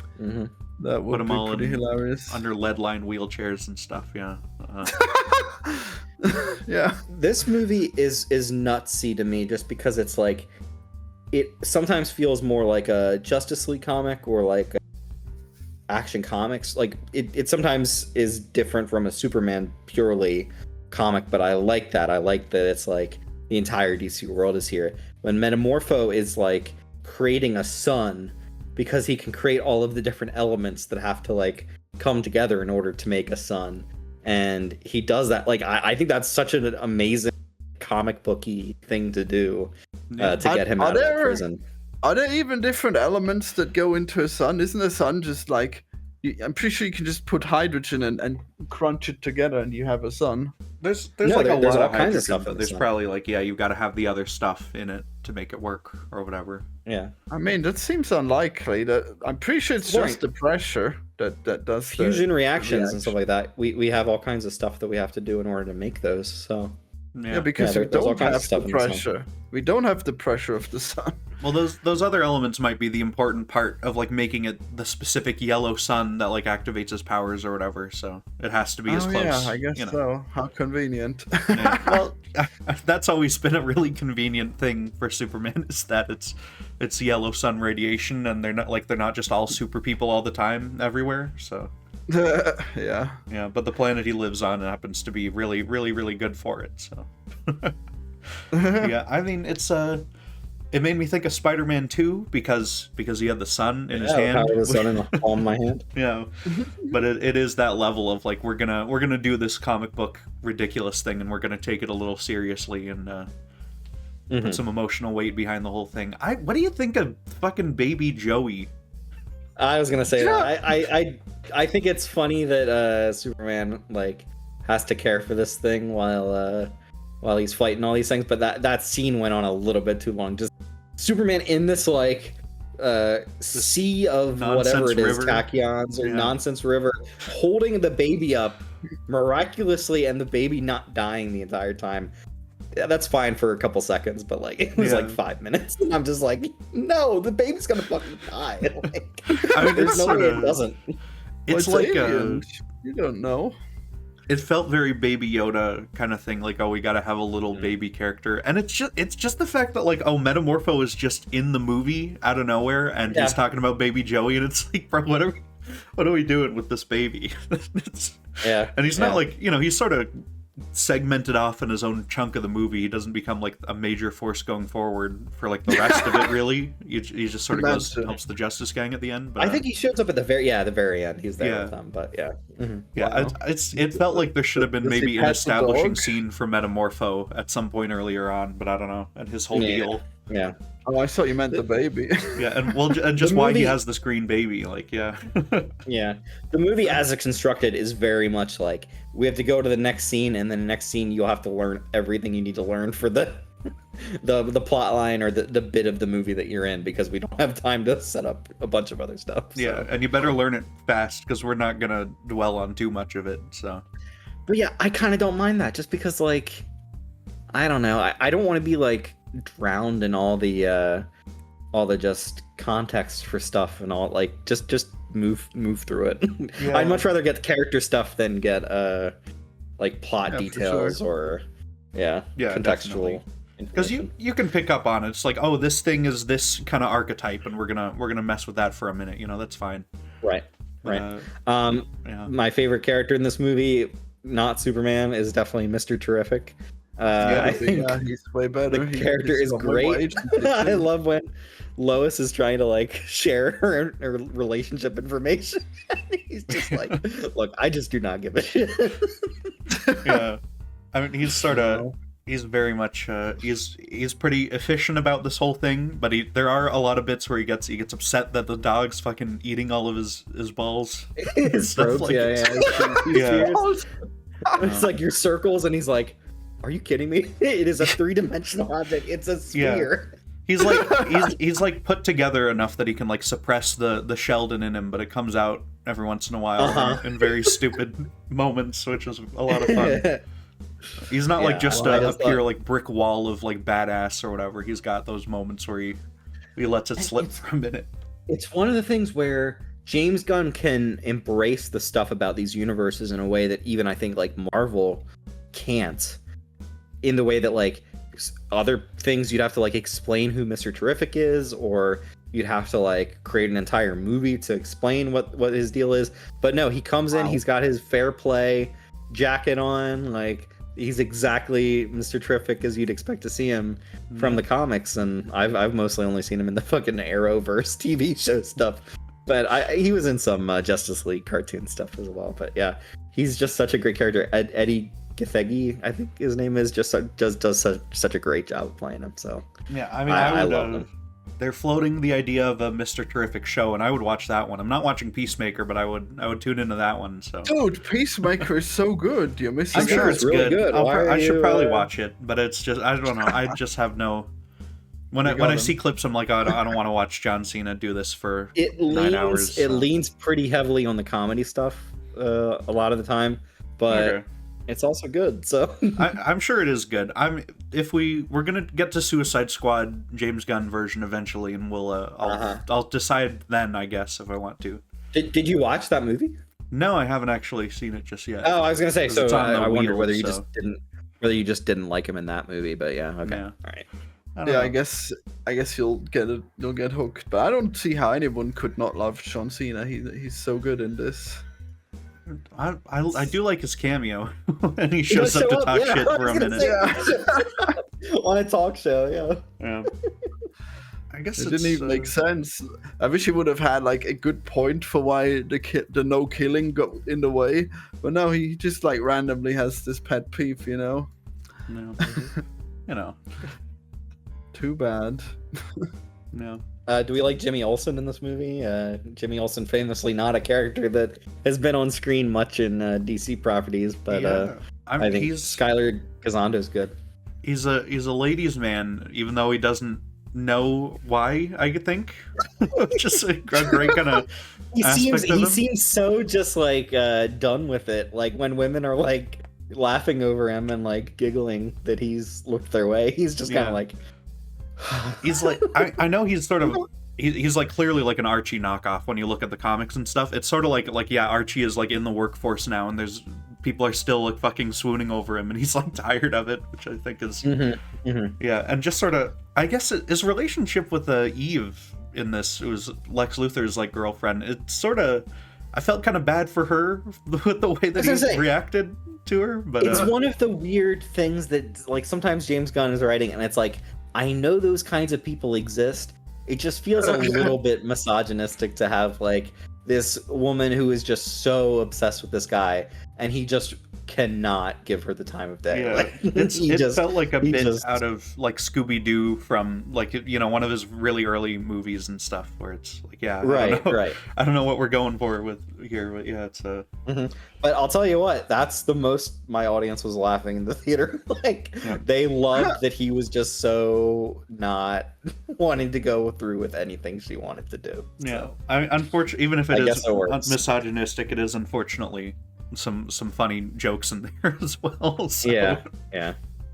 That would be pretty hilarious. Under lead-lined wheelchairs and stuff. Yeah. Yeah. This movie is nutsy to me just because it's like, it sometimes feels more like a Justice League comic or like Action Comics. Like it sometimes is different from a Superman purely comic, but I like that. I like that it's like the entire DC world is here. When Metamorpho is like creating a sun because he can create all of the different elements that have to like come together in order to make a sun. And he does that. Like, I think that's such an amazing comic booky thing to do to get him out of prison. Are there even different elements that go into a sun? Isn't a sun just like I'm pretty sure you can just put hydrogen and crunch it together, and you have a sun. There's Yeah, like a there's lot all of kinds of hydrogen, stuff in but the there's sun. probably like you've got to have the other stuff in it to make it work or whatever. Yeah. I mean, that seems unlikely. That I'm pretty sure it's Right. just the pressure that does Fusion the reactions and reaction. stuff like that. We have all kinds of stuff that we have to do in order to make those. So Yeah, because Yeah, we there's all don't kinds of have stuff the in the sun. pressure. We don't have the pressure of the sun. Well, those other elements might be the important part of like making it the specific yellow sun that like activates his powers or whatever. So it has to be as close. Yeah, I guess you know. so. How convenient. Yeah. Well, that's always been a really convenient thing for Superman is that it's yellow sun radiation, and they're not just all super people all the time everywhere. So Yeah. yeah, but the planet he lives on happens to be really, really, really good for it. So yeah, I mean it made me think of Spider-Man 2 because he had the sun in his hand. Power of the sun in the palm of my hand. Yeah, but it is that level of like we're gonna do this comic book ridiculous thing, and we're gonna take it a little seriously and put some emotional weight behind the whole thing. What do you think of fucking Baby Joey? I was gonna say that. I think it's funny that Superman like has to care for this thing while he's fighting all these things, but that scene went on a little bit too long. Just Superman in this like sea of whatever it is, river. tachyons or nonsense river, holding the baby up miraculously, and the baby not dying the entire time. Yeah, that's fine for a couple seconds, but like it was like 5 minutes, and I'm just like, no, the baby's gonna fucking die. Like, I mean, there's no way it doesn't. It's Well, like aliens. You don't know. it felt very Baby Yoda kind of thing. Like, oh, we got to have a little baby character, and it's just the fact that like, oh, Metamorpho is just in the movie out of nowhere, and he's talking about Baby Joey, and it's like, bro, what are we doing with this baby? And he's not like, he's sort of segmented off in his own chunk of the movie. He doesn't become like a major force going forward for like the rest of it. Really, he just sort of helps the Justice Gang at the end. But I think he shows up at the very end. He's there with them, but it felt like there should have been Does he maybe an pet the establishing dog? scene for Metamorpho at some point earlier on, but I don't know. And his whole deal, Oh, I thought you meant the baby. and just The why he movie- has this green baby, like the movie as it's constructed is very much like we have to go to the next scene, and then the next scene you'll have to learn everything you need to learn for the plot line or the bit of the movie that you're in, because we don't have time to set up a bunch of other stuff. So. Yeah, and you better learn it fast because we're not gonna dwell on too much of it. So, But yeah, I kind of don't mind that, just because like I don't know, I don't want to be like drowned in all the just context for stuff and all, like just move through it. Yeah. I'd much rather get character stuff than get like plot Yeah, for details sure. or contextual because you can pick up on it. It's like, oh, this thing is this kind of archetype, and we're gonna mess with that for a minute. That's fine. right. My favorite character in this movie, not Superman, is definitely Mr. Terrific. I think he's way better. the character is great. I love when Lois is trying to like share her relationship information. He's just like, look, I just do not give a shit. Yeah, I mean, he's very much he's pretty efficient about this whole thing, but there are a lot of bits where he gets upset that the dog's fucking eating all of his balls. His Stuff throats, like It's like your circles, and he's like, are you kidding me? It is a 3-dimensional object. It's a sphere. He's like he's like put together enough that he can like suppress the Sheldon in him, but it comes out every once in a while in very stupid moments, which is a lot of fun. He's not like just a pure like brick wall of like badass or whatever. He's got those moments where he lets it slip for a minute. It's one of the things where James Gunn can embrace the stuff about these universes in a way that even I think like Marvel can't. In the way that like other things you'd have to like explain who Mr. Terrific is, or you'd have to like create an entire movie to explain what his deal is. But no, he comes in, he's got his fair play jacket on, like he's exactly Mr. Terrific as you'd expect to see him from the comics, and I've mostly only seen him in the fucking Arrowverse TV show stuff. But he was in some Justice League cartoon stuff as well. But yeah, he's just such a great character. Eddie Githegi, I think his name is, just does such a great job of playing him. So yeah, I mean, I love him. they're floating the idea of a Mr. Terrific show, and I would watch that one. I'm not watching Peacemaker, but I would tune into that one. So, dude, Peacemaker is so good. You're missing. I'm sure out. it's really good. good. I should probably watch it, but it's just I don't know. I just have no. When I see clips, I'm like, oh, I don't want to watch John Cena do this for 9 hours. It leans pretty heavily on the comedy stuff a lot of the time, but. Okay. It's also good, so I'm sure it is good. We're gonna get to Suicide Squad James Gunn version eventually, and I'll decide then, I guess, if I want to. Did you watch that movie? No, I haven't actually seen it just yet. Oh, I was gonna say. So I wonder whether you wheel, just didn't like him in that movie, but yeah, okay, Yeah. all right. I guess you'll get hooked, but I don't see how anyone could not love John Cena. He's so good in this. I do like his cameo when he shows up to talk shit for a minute. On a talk show, Yeah. I guess it didn't even make sense. I wish he would have had like a good point for why the no killing got in the way, but no, he just like randomly has this pet peeve, you know. No. Too bad. No. do we like Jimmy Olsen in this movie? Jimmy Olsen, famously not a character that has been on screen much in DC properties, but I think Skylar Gazando's good. He's a ladies' man, even though he doesn't know why. I think, just a great kind of. He seems so just like done with it. Like when women are like laughing over him and like giggling that he's looked their way, he's just kind of like. He's like, I know he's sort of, he's like clearly like an Archie knockoff when you look at the comics and stuff. It's sort of like yeah, Archie is like in the workforce now, and there's people are still like fucking swooning over him, and he's like tired of it, which I think is yeah, and just sort of, I guess his relationship with Eve in this, it was Lex Luthor's like girlfriend. It's sort of, I felt kind of bad for her with the way that he reacted to her, but it's one of the weird things that like sometimes James Gunn is writing, and it's like, I know those kinds of people exist. It just feels a little bit misogynistic to have like this woman who is just so obsessed with this guy, and he just cannot give her the time of day. Yeah, like, it felt like a bit out of like Scooby-Doo from like, you know, one of his really early movies and stuff, where it's like, yeah, right. I don't know what we're going for with here, but yeah, it's But I'll tell you what, that's the most my audience was laughing in the theater. Like they loved that he was just so not wanting to go through with anything she wanted to do. Yeah, unfortunately, even if it is misogynistic, it is unfortunately some funny jokes in there as well. So, yeah,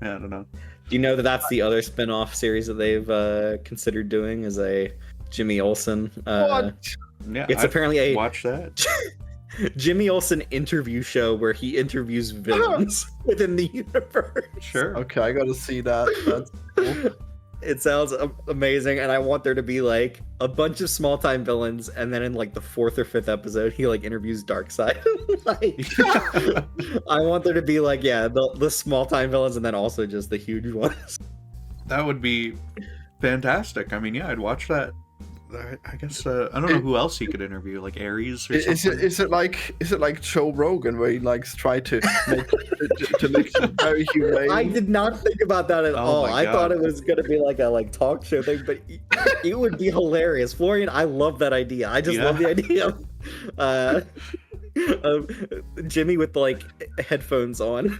I don't know. Do you know that that's the other spin-off series that they've considered doing, is a Jimmy Olsen? What? Yeah, it's apparently a watch that Jimmy Olsen interview show where he interviews villains within the universe. Sure. Okay, I gotta see that. That's cool. It sounds amazing, and I want there to be like a bunch of small-time villains, and then in like the 4th or 5th episode, he like interviews Darkseid. Like, I want there to be like, yeah, the small-time villains, and then also just the huge ones. That would be fantastic. I mean, yeah, I'd watch that. I guess I don't know who else he could interview, like Ares or something. Is it like Joe Rogan, where he likes try to make it very humane? I did not think about that at all. I thought it was gonna be like a talk show thing, but it would be hilarious. Florian, I love that idea. I just love the idea of Jimmy with like headphones on,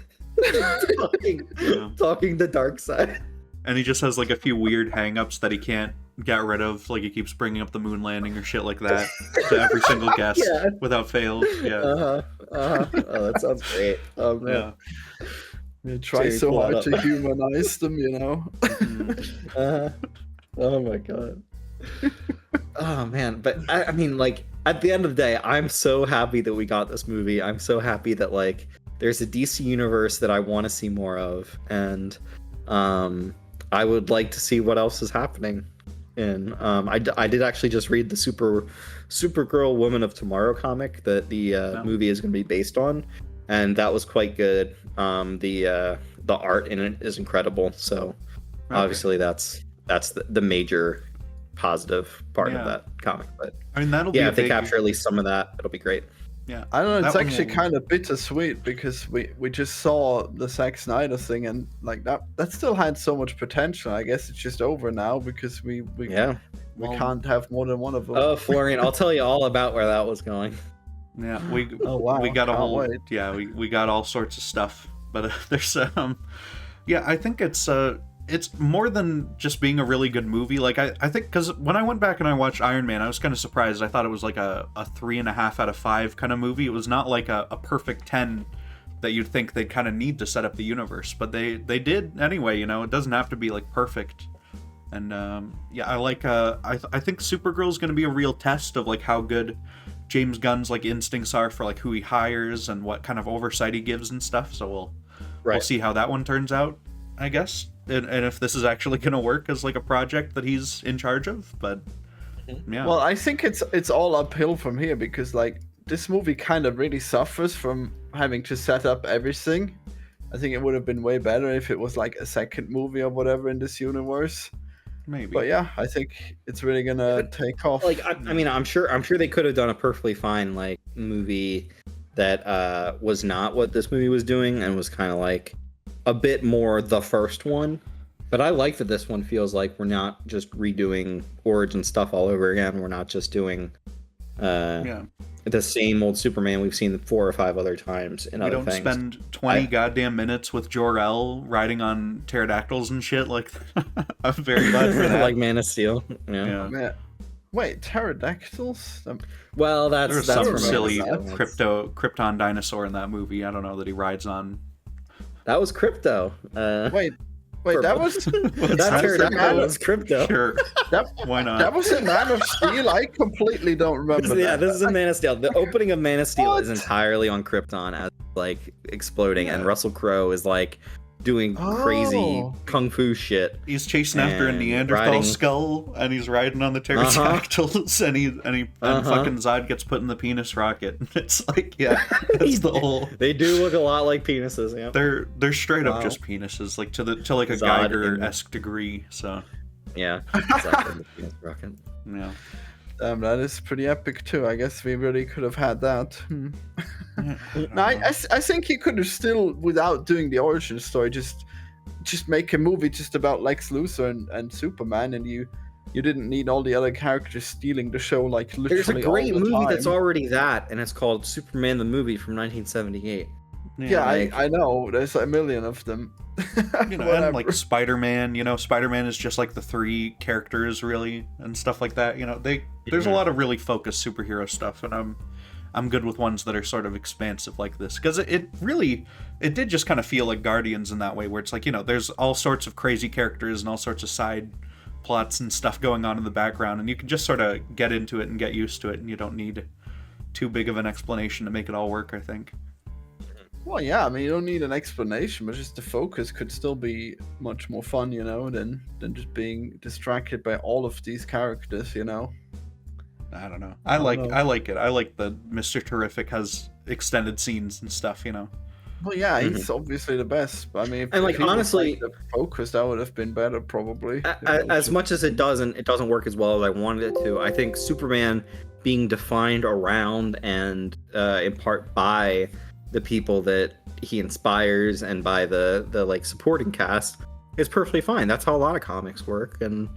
talking the Darkseid. And he just has like a few weird hang-ups that he can't get rid of. Like he keeps bringing up the moon landing or shit like that to every single guest without fail. Yeah. Oh, that sounds great. Yeah. You try so hard to humanize them, you know. Oh my god. Oh man, but I mean, like at the end of the day, I'm so happy that we got this movie. I'm so happy that like there's a DC universe that I want to see more of, and I would like to see what else is happening. And I did actually just read the Supergirl Woman of Tomorrow comic that the movie is going to be based on, and that was quite good. The art in it is incredible. So obviously that's the major positive part of that comic. But I mean, that'll if they capture at least some of that, it'll be great. Yeah, I don't know. It's actually kind of bittersweet because we just saw the Zack Snyder thing, and like that still had so much potential. I guess it's just over now because we We can't have more than one of them. Oh, Florian, I'll tell you all about where that was going. Yeah, Oh, wow. we got a Can't whole wait. we got all sorts of stuff. But there's yeah, I think it's more than just being a really good movie. Like I think because when I went back and I watched Iron Man, I was kind of surprised. I thought it was like a 3.5 out of 5 kind of movie. It was not like a perfect 10 that you'd think they'd kind of need to set up the universe, but they did anyway. You know, it doesn't have to be like perfect. And yeah, I like I think Supergirl's going to be a real test of like how good James Gunn's like instincts are for like who he hires and what kind of oversight he gives and stuff. So we'll see how that one turns out, I guess, and if this is actually going to work as like a project that he's in charge of. But yeah, Well, I think it's all uphill from here because like this movie kind of really suffers from having to set up everything. I think it would have been way better if it was like a second movie or whatever in this universe. maybe. But yeah, I think it's really gonna take off. Like, I mean, I'm sure they could have done a perfectly fine like movie that was not what this movie was doing and was kind of like a bit more the first one. But I like that this one feels like we're not just redoing origin stuff all over again. We're not just doing the same old Superman we've seen 4 or 5 other times in other things. We don't spend 20 goddamn minutes with Jor-El riding on pterodactyls and shit. Like, I'm very glad for that. Like Man of Steel. Yeah. Man. Wait, pterodactyls? Well, that's There's from some Man of silly Steel. Krypton dinosaur in that movie. I don't know that he rides on. That was Crypto. Wait, that was that pterodactyl was Crypto. Sure. Why not? That was in Man of Steel. I completely don't remember. Yeah, that. this is in Man of Steel. The opening of Man of Steel is entirely on Krypton as like exploding, and Russell Crowe is like doing crazy kung fu shit. He's chasing after a Neanderthal skull, and he's riding on the pterodactyls, and fucking Zod gets put in the penis rocket. It's like, yeah, that's the whole. They do look a lot like penises. Yeah, they're straight up just penises, like to like a Zod Geiger-esque degree. So yeah, exactly, the penis rocket. Yeah. That is pretty epic too. I guess we really could have had that. No, I think he could have still, without doing the origin story, just make a movie just about Lex Luthor and Superman, and you didn't need all the other characters stealing the show like literally. There's a great all the movie time. that's already that, and it's called Superman the Movie from 1978. Yeah, I know. There's a million of them. And like Spider-Man, Spider-Man is just like the 3 characters really and stuff like that. There's a lot of really focused superhero stuff, and I'm good with ones that are sort of expansive like this, because it did just kind of feel like Guardians in that way, where it's like, there's all sorts of crazy characters and all sorts of side plots and stuff going on in the background, and you can just sort of get into it and get used to it, and you don't need too big of an explanation to make it all work, I think. Well, yeah, I mean, you don't need an explanation, but just the focus could still be much more fun, than just being distracted by all of these characters, I don't know. I like it. I like that Mr. Terrific has extended scenes and stuff, Well, yeah, he's obviously the best. But I mean, and like honestly, the focus that would have been better probably. As much as it doesn't work as well as I wanted it to. I think Superman being defined around and in part by the people that he inspires and by the like supporting cast is perfectly fine. That's how a lot of comics work, and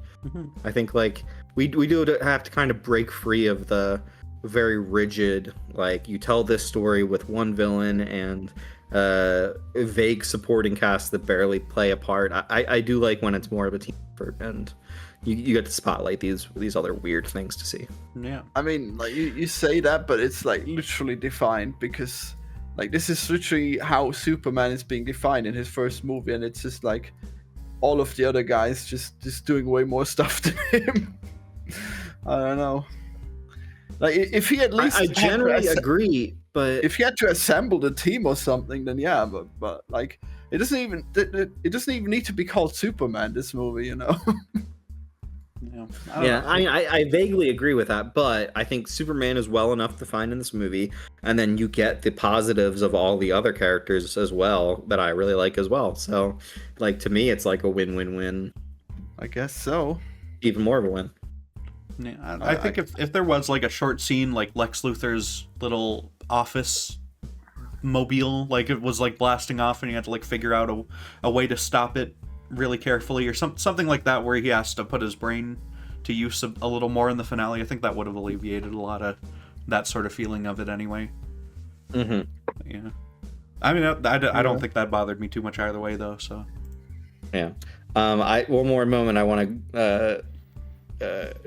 I think like we do have to kind of break free of the very rigid, like, you tell this story with one villain and a vague supporting cast that barely play a part. I do like when it's more of a team effort and you get to spotlight these other weird things to see. Yeah, I mean, like you say that, but it's like literally defined, because like this is literally how Superman is being defined in his first movie, and it's just like all of the other guys just doing way more stuff than him. I don't know. Like if he at least I generally agree, but if he had to assemble the team or something, then yeah, but like it doesn't even need to be called Superman, this movie, Yeah, I vaguely agree with that, but I think Superman is well enough defined in this movie, and then you get the positives of all the other characters as well that I really like as well. So, like, to me, it's like a win-win-win. I guess so. Even more of a win. Yeah, I think if there was like a short scene, like Lex Luthor's little office mobile, like it was like blasting off, and you had to like figure out a way to stop it really carefully, or something like that, where he has to put his brain to use a little more in the finale. I think that would have alleviated a lot of that sort of feeling of it anyway. Mm-hmm. Yeah. I mean, I don't think that bothered me too much either way, though. So. Yeah. One more moment I want to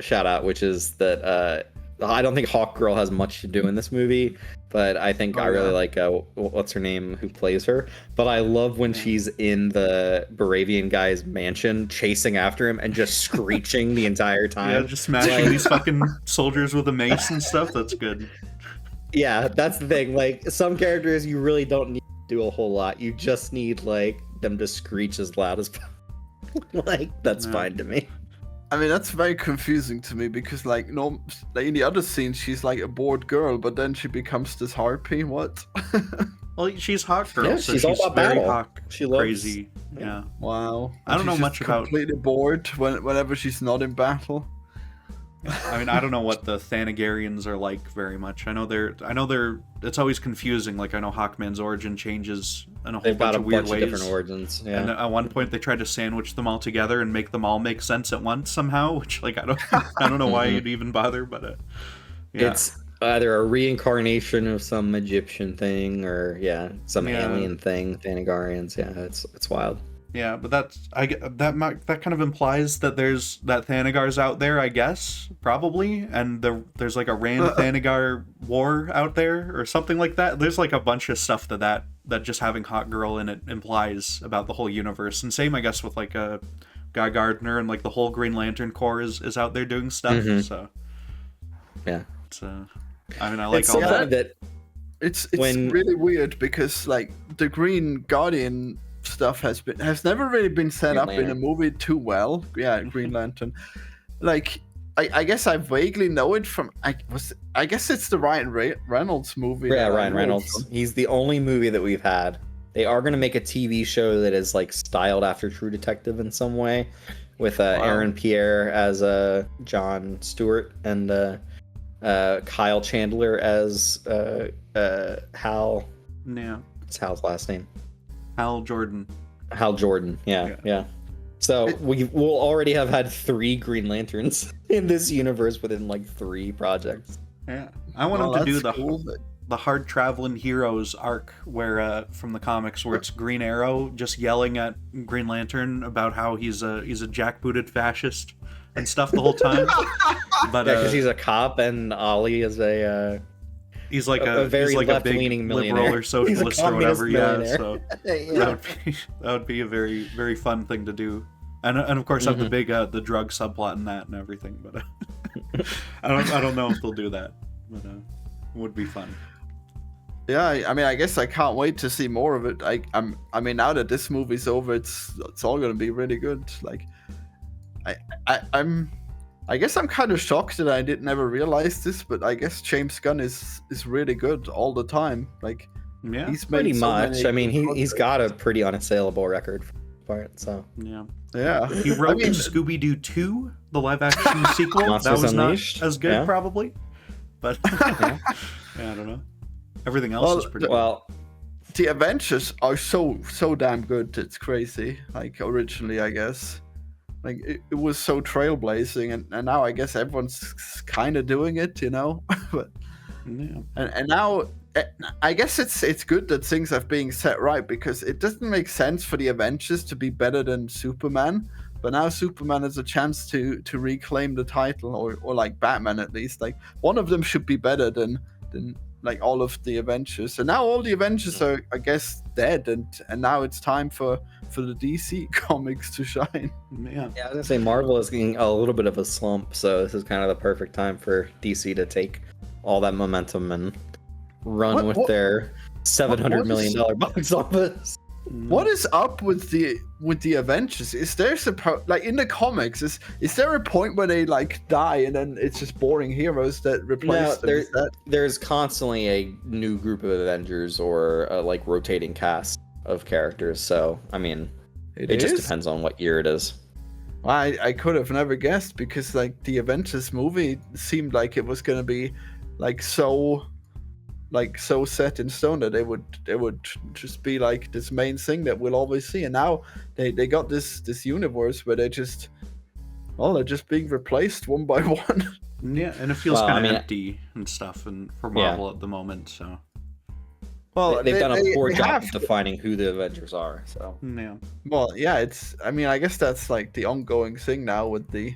shout out, which is that I don't think Hawkgirl has much to do in this movie, but I think I really like what's her name who plays her. But I love when she's in the Baravian guy's mansion chasing after him and just screeching the entire time. Yeah, just smashing these fucking soldiers with a mace and stuff. That's good. Yeah, that's the thing. Like, some characters you really don't need to do a whole lot. You just need like them to screech as loud as possible. Like, that's fine to me. I mean, that's very confusing to me because, like, no, like in the other scenes, she's like a bored girl, but then she becomes this harpy. What? Well, she's Hawkgirl, Yeah, so she's she's all about very battle. Hawk She loves- crazy. Yeah. Wow. I don't know She's much just about. completely bored whenever she's not in battle. I mean, I don't know what the Thanagarians are like very much. I know they're. It's always confusing. Like, I know Hawkman's origin changes in a whole They've got bunch a of weird bunch ways. of different origins. Yeah. And at one point, they tried to sandwich them all together and make them all make sense at once somehow. Which, like, I don't know why you'd even bother, but yeah. It's either a reincarnation of some Egyptian thing or some alien thing. Thanagarians. Yeah, it's wild. Yeah, but that kind of implies that there's that Thanagar's out there, I guess, probably, and there's like a Rand Thanagar war out there or something like that. There's like a bunch of stuff that just having Hawkgirl in it implies about the whole universe, and same I guess with like Guy Gardner and like the whole Green Lantern Corps is out there doing stuff. Mm-hmm. So yeah, it's I mean, I like it's all that. that. It's really weird because like the Green Guardian stuff has never really been set Green up Lantern. in a movie too well. Yeah, Green Lantern. Like I guess I vaguely know it from I guess it's the Ryan Reynolds movie. Yeah, that I Ryan know it Reynolds. from. He's the only movie that we've had. They are going to make a TV show that is like styled after True Detective in some way, with Aaron Pierre as John Stewart and Kyle Chandler as Hal. Yeah, What's Hal's last name? Hal Jordan. Hal Jordan. Yeah. So we'll already have had 3 Green Lanterns in this universe within like 3 projects. Yeah, I want him to do that's cool. the hard traveling heroes arc where from the comics where it's Green Arrow just yelling at Green Lantern about how he's a jackbooted fascist and stuff the whole time. But because he's a cop and Ollie is he's like a very he's like a big left-leaning liberal millionaire. or socialist He's a or whatever. Yeah, communist so Yeah. that would be a very very fun thing to do. And of course have the big the drug subplot in that and everything. But I don't know if they'll do that. But it would be fun. Yeah, I mean, I guess I can't wait to see more of it. I mean, now that this movie's over, it's all gonna be really good. Like, I guess I'm kind of shocked that I didn't ever realize this, but I guess James Gunn is really good all the time. Like, Yeah, he's made Pretty so much. many I mean, he's projects. got a pretty unassailable record for it. So Yeah. He wrote I mean, Scooby-Doo 2, the live-action sequel. That Monsters was Unleashed. not as good, Yeah. probably. But yeah, I don't know. Everything else is pretty. well, the Avengers are so damn good. It's crazy. Like, originally, I guess. Like, it was so trailblazing, and now I guess everyone's kind of doing it, you know? But Yeah. and now I guess it's good that things are being set right, because it doesn't make sense for the Avengers to be better than Superman, but now Superman has a chance to reclaim the title, or like Batman at least. Like, one of them should be better than like all of the Avengers, and now all the Avengers are, I guess, dead, and now it's time for the DC comics to shine. Yeah. I was gonna say Marvel is getting a little bit of a slump, so this is kind of the perfect time for DC to take all that momentum and run with their $700 million box office. What is up with the Avengers? Is there like in the comics? Is there a point where they like die and then it's just boring heroes that replace them? Is that... There's constantly a new group of Avengers or a like rotating cast of characters. So I mean, it just depends on what year it is. I could have never guessed, because like the Avengers movie seemed like it was gonna be like so set in stone that they would just be like this main thing that we'll always see, and now they got this universe where they just well, they're just being replaced one by one. Yeah, and it feels Well, kind of I mean, empty and stuff, and for Marvel at the moment. So Well, they've done a poor they job have of defining who the Avengers are. So yeah, Well, yeah, it's. I mean, I guess that's like the ongoing thing now with the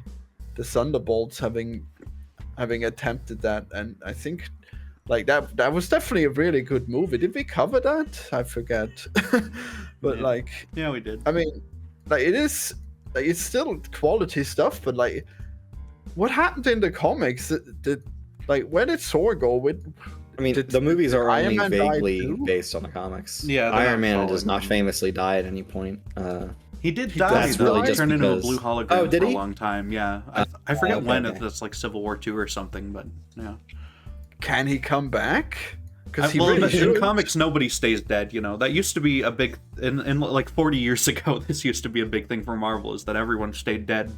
Thunderbolts having attempted that, and I think like that was definitely a really good movie. Did we cover that? I forget. But Yeah. like, yeah, we did. I mean, like it is, like it's still quality stuff. But like, what happened in the comics? Did like where did Thor go with? I mean, Did the movies are Iron only Man die vaguely too? based on the comics. Yeah, they're Iron not Man does following not famously die at any point. He did He die. does Though. really He just turned into a because- blue hologram Oh, did for he? a long time. Yeah, I forget okay, when. okay. If that's like Civil War II or something, but yeah. Can he come back? Because he Well, really in should. comics, nobody stays dead. You know, that used to be a big in like 40 years ago. This used to be a big thing for Marvel, is that everyone stayed dead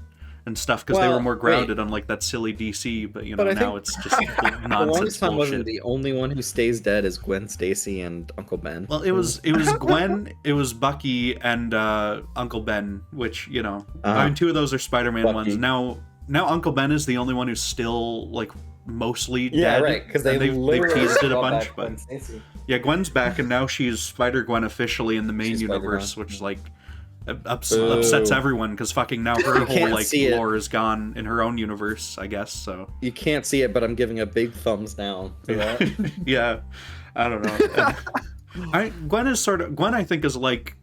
and stuff because they Well, were more wait. grounded on like that silly DC. But you know, But I now think it's just the longest nonsense time wasn't bullshit. the only one who stays dead is Gwen Stacy and Uncle Ben. Well, it was Gwen, it was Bucky, and Uncle Ben, which you know, I mean, two of those are Spider-Man Bucky. ones. Now Uncle Ben is the only one who's still like mostly yeah, dead. right. Because and they've teased it a brought bunch, back but Gwen Stacy. yeah, Gwen's back, and now she's Spider-Gwen officially in the main She's universe, Spider-Gwen. which like Boo. upsets everyone because fucking now her whole can't like see it. lore is gone in her own universe, I guess. So You can't see it, but I'm giving a big thumbs down to that. yeah, I don't know. Gwen I think is like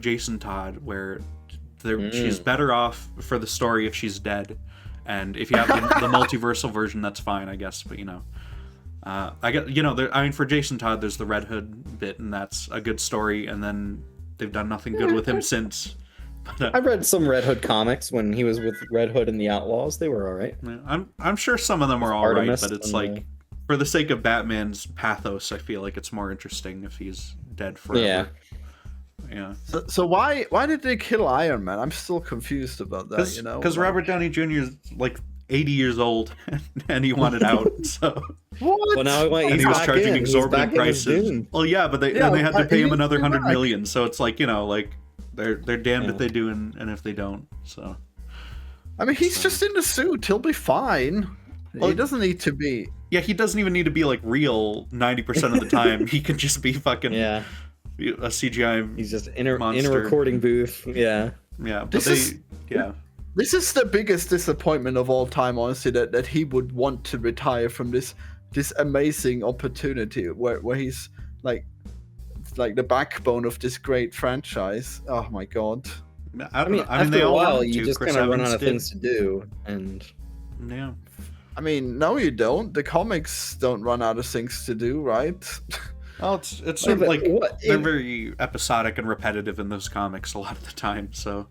Jason Todd, where she's better off for the story if she's dead, and if you have the multiversal version, that's fine, I guess. But you know. I get, you know, I mean, for Jason Todd, there's the Red Hood bit, and that's a good story. And then they've done nothing good with him since. But, I read some Red Hood comics when he was with Red Hood and the Outlaws. They were all right. I'm sure some of them are all right, Artemis but it's and like, for the sake of Batman's pathos, I feel like it's more interesting if he's dead forever. Yeah. So why did they kill Iron Man? I'm still confused about that. You know, because like, Robert Downey Jr. is like 80 years old, and he wanted out. So. What? Well, now And he was charging exorbitant prices. Well, yeah, but they had to pay him another $100 million. So it's like, you know, like they're damned if they do and if they don't. So I mean, he's just in the suit. He'll be fine. Well, he doesn't need to be. yeah, he doesn't even need to be like real 90% of the time. He can just be fucking Yeah, a CGI. he's just in a monster. recording booth. Yeah. Yeah, but This yeah. This is the biggest disappointment of all time, honestly. That he would want to retire from this amazing opportunity where he's like the backbone of this great franchise. Oh my god. I mean, after they a all while, wanted you to. just Chris kind of run Evans out of did. things to do, and Yeah. I mean, no, you don't. The comics don't run out of things to do, right? Well, it's Yeah, sort of but like what- they're very episodic and repetitive in those comics a lot of the time. So,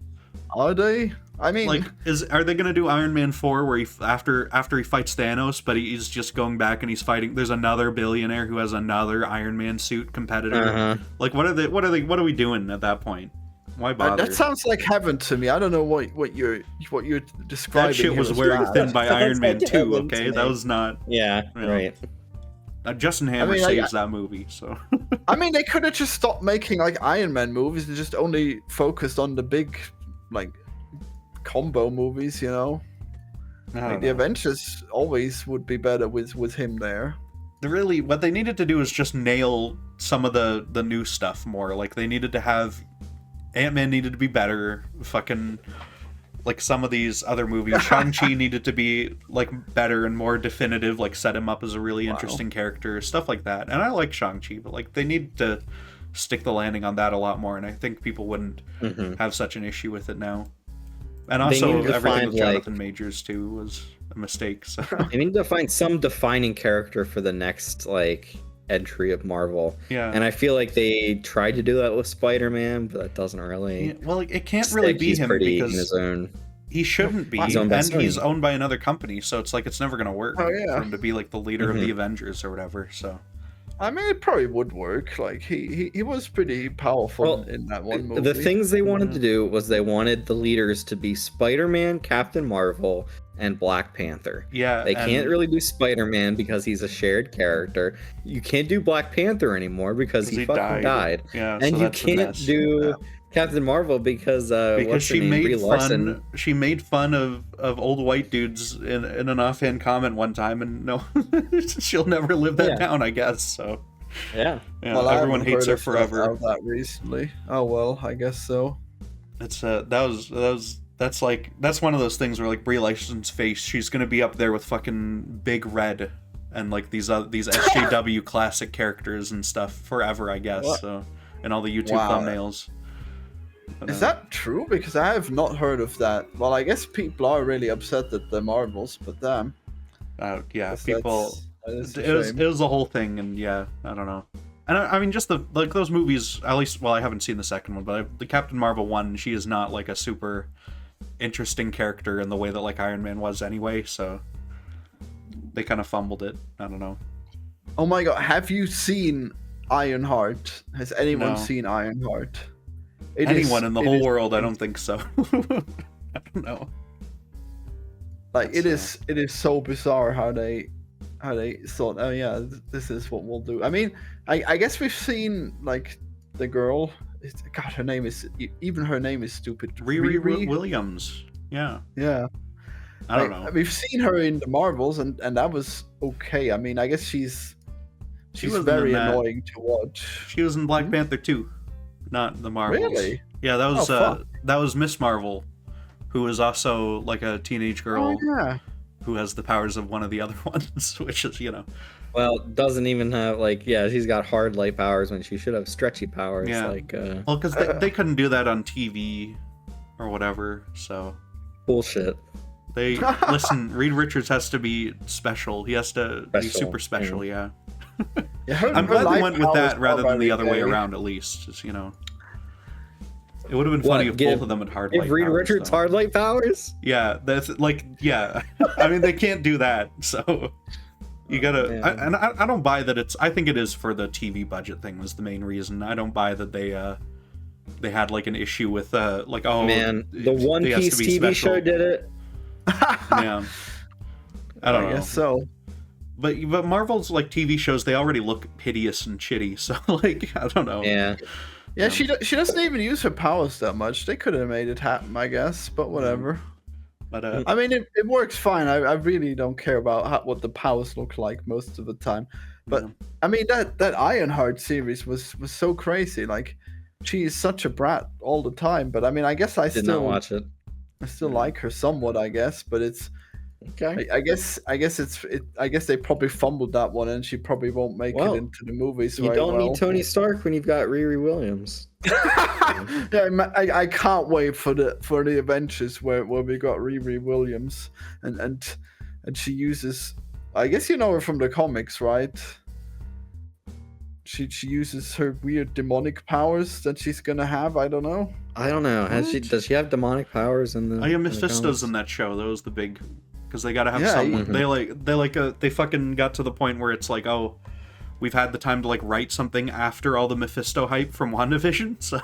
Are they? I mean, like, are they gonna do Iron Man 4 where he after he fights Thanos, but he's just going back and he's fighting? There's another billionaire who has another Iron Man suit competitor. Like, what are we doing at that point? Why bother? that sounds like heaven to me. I don't know what you're describing. That shit here was as wearing bad. thin by Sounds Iron Man like 2. heaven Okay, to that me. was not. yeah, Yeah. right. Justin Hammer mean, saves that movie. So. I mean, they could have just stopped making like Iron Man movies and just only focused on the big, like, combo movies. You know, like the Avengers always would be better with him there. Really, what they needed to do is just nail some of the new stuff more. Like, they needed to have Ant-Man needed to be better. Fucking, like, some of these other movies, Shang-Chi needed to be like better and more definitive. Like, set him up as a really interesting character, stuff like that. And I like Shang-Chi, but like they need to stick the landing on that a lot more. And I think people wouldn't have such an issue with it now. And They also, need to everything find, with Jonathan Majors too was a mistake. So. I need to find some defining character for the next like entry of Marvel. Yeah. And I feel like they tried to do that with Spider-Man, but that doesn't really. Yeah, well, it can't really be he's him pretty in because his own. he shouldn't be, His own and best he's friend. owned by another company, so it's like it's never gonna work Oh, yeah. for him to be like the leader of the Avengers or whatever. So I mean, it probably would work. Like he was pretty powerful Well, in that one movie. The things they wanted to do was they wanted the leaders to be Spider-Man, Captain Marvel, and Black Panther. yeah, They and- can't really do Spider-Man because he's a shared character. You can't do Black Panther anymore because he fucking died. Yeah, And so you that's a can't mess. do Captain Marvel because what's her she name? Brie made Larson. fun. She made fun of old white dudes in an offhand comment one time, and no, she'll never live that down. I guess so. Yeah. Well, everyone hates her forever. That recently. Oh well, I guess so. It's that's one of those things where like Brie Larson's face, she's gonna be up there with fucking Big Red and like these SJW classic characters and stuff forever, I guess. What? So, and all the YouTube thumbnails. But, Is that true? Because I have not heard of that. Well, I guess people are really upset that they're Marvels, but damn. Yeah, people. It was a whole thing, and yeah, I don't know. And I mean, just those movies. At least, well, I haven't seen the second one, but the Captain Marvel one, she is not like a super interesting character in the way that like Iron Man was anyway. So they kind of fumbled it. I don't know. Oh my god, have you seen Ironheart? Has anyone seen Ironheart? Anyone in the whole world? I don't think so. I don't know. Like it is so bizarre how they thought, oh yeah, this is what we'll do. I mean, I guess we've seen like the girl. God, her name is stupid. Riri Williams. Yeah. Yeah. I don't know. We've seen her in the Marvels, and that was okay. I mean, I guess she's very annoying to watch. She was in Black Panther 2, not the Marvels. Really? Yeah, that was Miss Marvel, who was also like a teenage girl who has the powers of one of the other ones, which is, Well, doesn't even have she's got hard light powers when she should have stretchy powers. Yeah. Well, because they couldn't do that on TV or whatever, so bullshit. They listen. Reed Richards has to be special. He has to be super special. Yeah. I'm glad they went with that rather than the other way around. At least, just, it would have been funny if both of them had hard light powers. Reed Richards hard light powers? Yeah, that's yeah. I mean, they can't do that, so you gotta. Yeah. I don't buy that it's. I think it is for the TV budget thing was the main reason. I don't buy that they had like an issue with man, the One Piece TV show did it. Yeah, I don't know. I guess so. But Marvel's like TV shows, they already look hideous and shitty. So like, I don't know. Yeah. Yeah, she doesn't even use her powers that much. They could have made it happen, I guess, but whatever. But I mean, it works fine. I really don't care about what the powers look like most of the time. But I mean, that Ironheart series was so crazy. Like, she is such a brat all the time. But I mean, I guess I did not watch it. I still like her somewhat, I guess. But it's okay. I guess they probably fumbled that one, and she probably won't make it into the movies. You don't need Tony Stark when you've got Riri Williams. Yeah, I can't wait for the Avengers where we got Riri Williams, and she uses. I guess you know her from the comics, right? She uses her weird demonic powers that she's gonna have. I don't know. Does she have demonic powers in the? Oh yeah, Mephisto's in that show. That was the big. Because they gotta have someone. They fucking got to the point where it's like, oh, we've had the time to like write something after all the Mephisto hype from WandaVision, so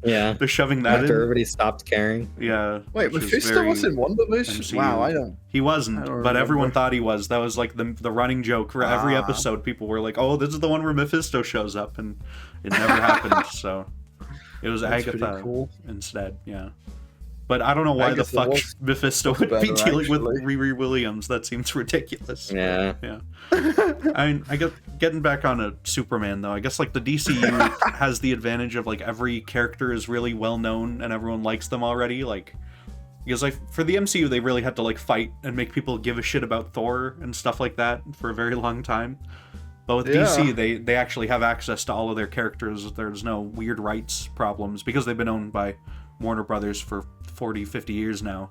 yeah, they're shoving that after in. everybody stopped caring. Yeah. Wait, Mephisto was in WandaVision? MCU. Wow, I don't. He wasn't, but everyone thought he was. That was like the running joke for every episode. People were like, oh, this is the one where Mephisto shows up, and it never happened. So it was Agatha instead. Yeah. But I don't know why the fuck Mephisto would be dealing with Riri Williams. That seems ridiculous. Yeah. Yeah. I mean, getting back on a Superman though. I guess like the DCU has the advantage of like every character is really well known and everyone likes them already. Like, because like for the MCU they really had to like fight and make people give a shit about Thor and stuff like that for a very long time. But with DC, they actually have access to all of their characters. There's no weird rights problems because they've been owned by Warner Brothers for 40, 50 years now.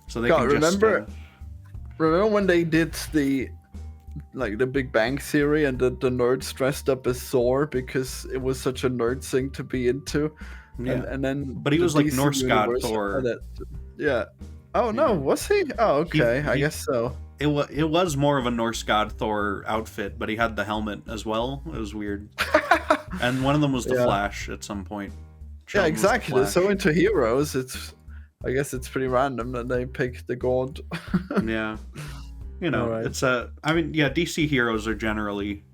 So they can just... Remember when they did the Big Bang Theory and the nerds dressed up as Thor because it was such a nerd thing to be into? Yeah. And then... But he was like Norse god Thor. Yeah. Oh, no, was he? Oh, okay. I guess so. It was more of a Norse god Thor outfit, but he had the helmet as well. It was weird. And one of them was the Flash at some point. Yeah, exactly. They're so into heroes. I guess it's pretty random that they pick the god. Yeah. It's I mean, yeah, DC heroes are generally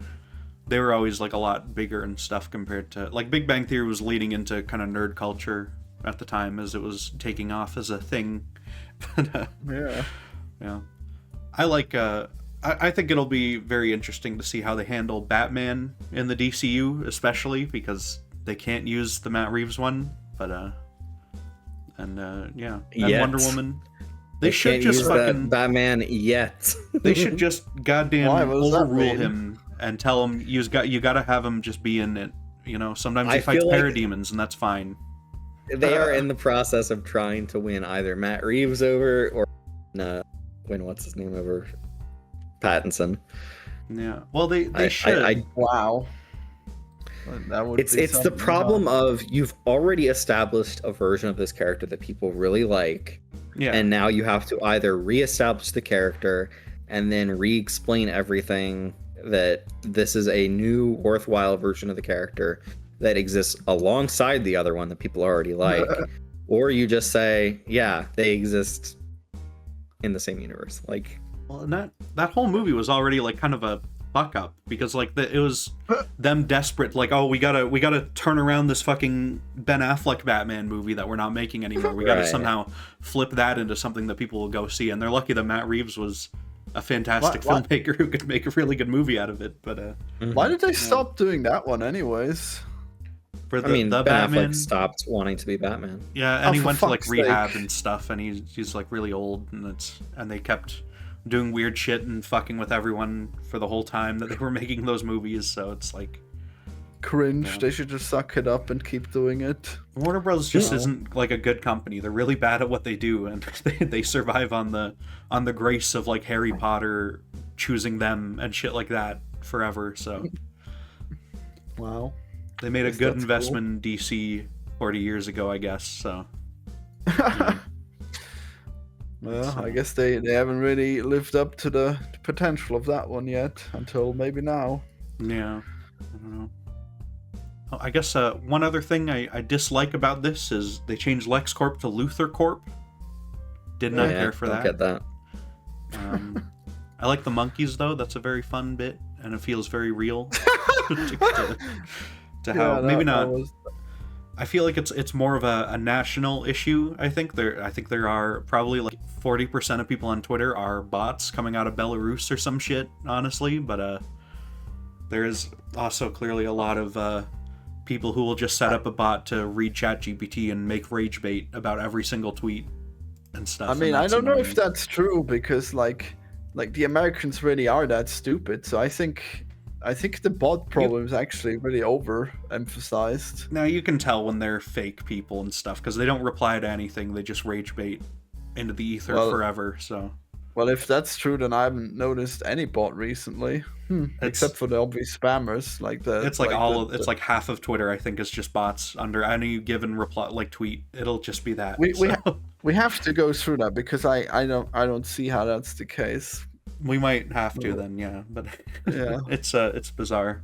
they were always like a lot bigger and stuff compared to like Big Bang Theory was leading into kind of nerd culture at the time as it was taking off as a thing. But, yeah. I like I think it'll be very interesting to see how they handle Batman in the DCU, especially because they can't use the Matt Reeves one, but and Wonder Woman. They should just fucking Batman yet. They should just goddamn overrule him and tell him you gotta have him just be in it. You know, sometimes he fights parademons and that's fine. They are in the process of trying to win either Matt Reeves over or what's his name over Pattinson. Yeah. Well, they should. Wow. It's the problem of you've already established a version of this character that people really like. Yeah. And now you have to either reestablish the character and then re-explain everything that this is a new worthwhile version of the character that exists alongside the other one that people already like. Or you just say, yeah, they exist in the same universe. Like, well, and that whole movie was already like kind of a fuck up because like it was them desperate, like, oh, we gotta turn around this fucking Ben Affleck Batman movie that we're not making anymore. We gotta somehow flip that into something that people will go see, and they're lucky that Matt Reeves was a fantastic filmmaker who could make a really good movie out of it. But why did they stop doing that one anyways? For the Ben Batman Affleck stopped wanting to be Batman. Yeah, and he went to like rehab and stuff, and he's like really old, and they kept doing weird shit and fucking with everyone for the whole time that they were making those movies. So it's like cringe. Yeah. They should just suck it up and keep doing it. Warner Bros. Just isn't like a good company. They're really bad at what they do, and they survive on the grace of like Harry Potter choosing them and shit like that forever. So wow. They made a good investment in DC 40 years ago, I guess, so. Yeah. Well, I guess they haven't really lived up to the potential of that one yet, until maybe now. Yeah, I don't know. Oh, I guess one other thing I dislike about this is they changed LexCorp to Luthor Corp. Did not care for that. Get that. I like the monkeys, though. That's a very fun bit, and it feels very real. To how maybe not. I feel like it's more of a national issue. I think there are probably like 40% of people on Twitter are bots coming out of Belarus or some shit, honestly. But there is also clearly a lot of people who will just set up a bot to read ChatGPT and make rage bait about every single tweet and stuff. I mean, I don't know if that's true because like the Americans really are that stupid. So I think the bot problem is actually really overemphasized. Now you can tell when they're fake people and stuff because they don't reply to anything. They just rage bait into the ether forever. So, well, if that's true, then I haven't noticed any bot recently, except for the obvious spammers. It's like half of Twitter. I think is just bots under any given reply, like tweet. It'll just be that. We have to go through that because I don't see how that's the case. We might have to then, yeah. But yeah, it's bizarre.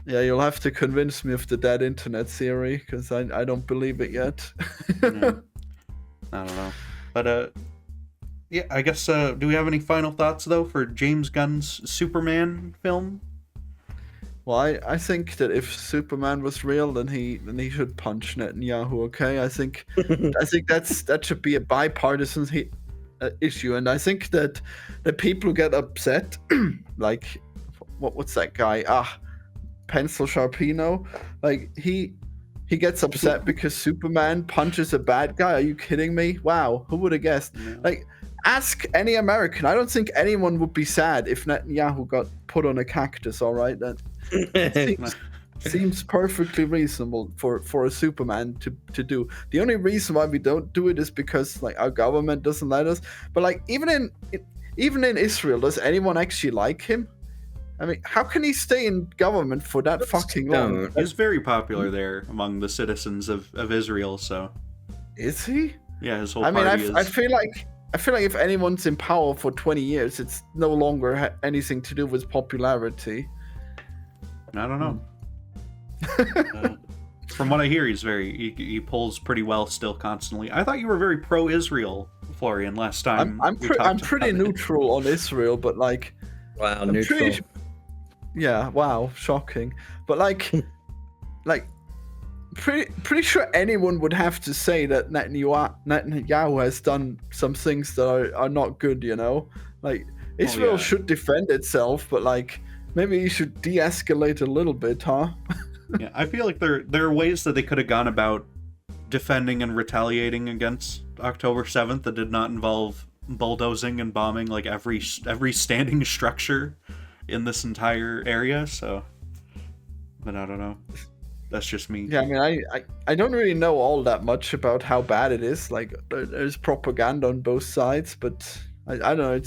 Yeah, you'll have to convince me of the dead internet theory because I don't believe it yet. Yeah. I don't know, but yeah, I guess. Do we have any final thoughts though for James Gunn's Superman film? Well, I think that if Superman was real, then he should punch Netanyahu. Okay, I think that should be a bipartisan issue, and I think that the people who get upset, like what's that guy? Pencil Sharpino, like he gets upset because Superman punches a bad guy. Are you kidding me? Wow, who would have guessed? Yeah. Like, ask any American. I don't think anyone would be sad if Netanyahu got put on a cactus. All right, that seems perfectly reasonable for a Superman to do. The only reason why we don't do it is because like our government doesn't let us. But like even in Israel, does anyone actually like him? I mean, how can he stay in government for that fucking long? He's very popular there among the citizens of Israel. So is he? Yeah, his whole party is. I feel like if anyone's in power for 20 years, it's no longer anything to do with popularity. I don't know. From what I hear, he polls pretty well still constantly. I thought you were very pro-Israel, Florian, last time. I'm pretty neutral on Israel, but like, wow, neutral. Yeah, wow, shocking. But like pretty sure anyone would have to say that Netanyahu has done some things that are not good, you know? Like, Israel should defend itself, but like, maybe you should de-escalate a little bit, huh? Yeah, I feel like there are ways that they could have gone about defending and retaliating against October 7th that did not involve bulldozing and bombing like every standing structure in this entire area. So, but I don't know. That's just me. Yeah, I mean, I don't really know all that much about how bad it is. Like, there's propaganda on both sides, but I don't know.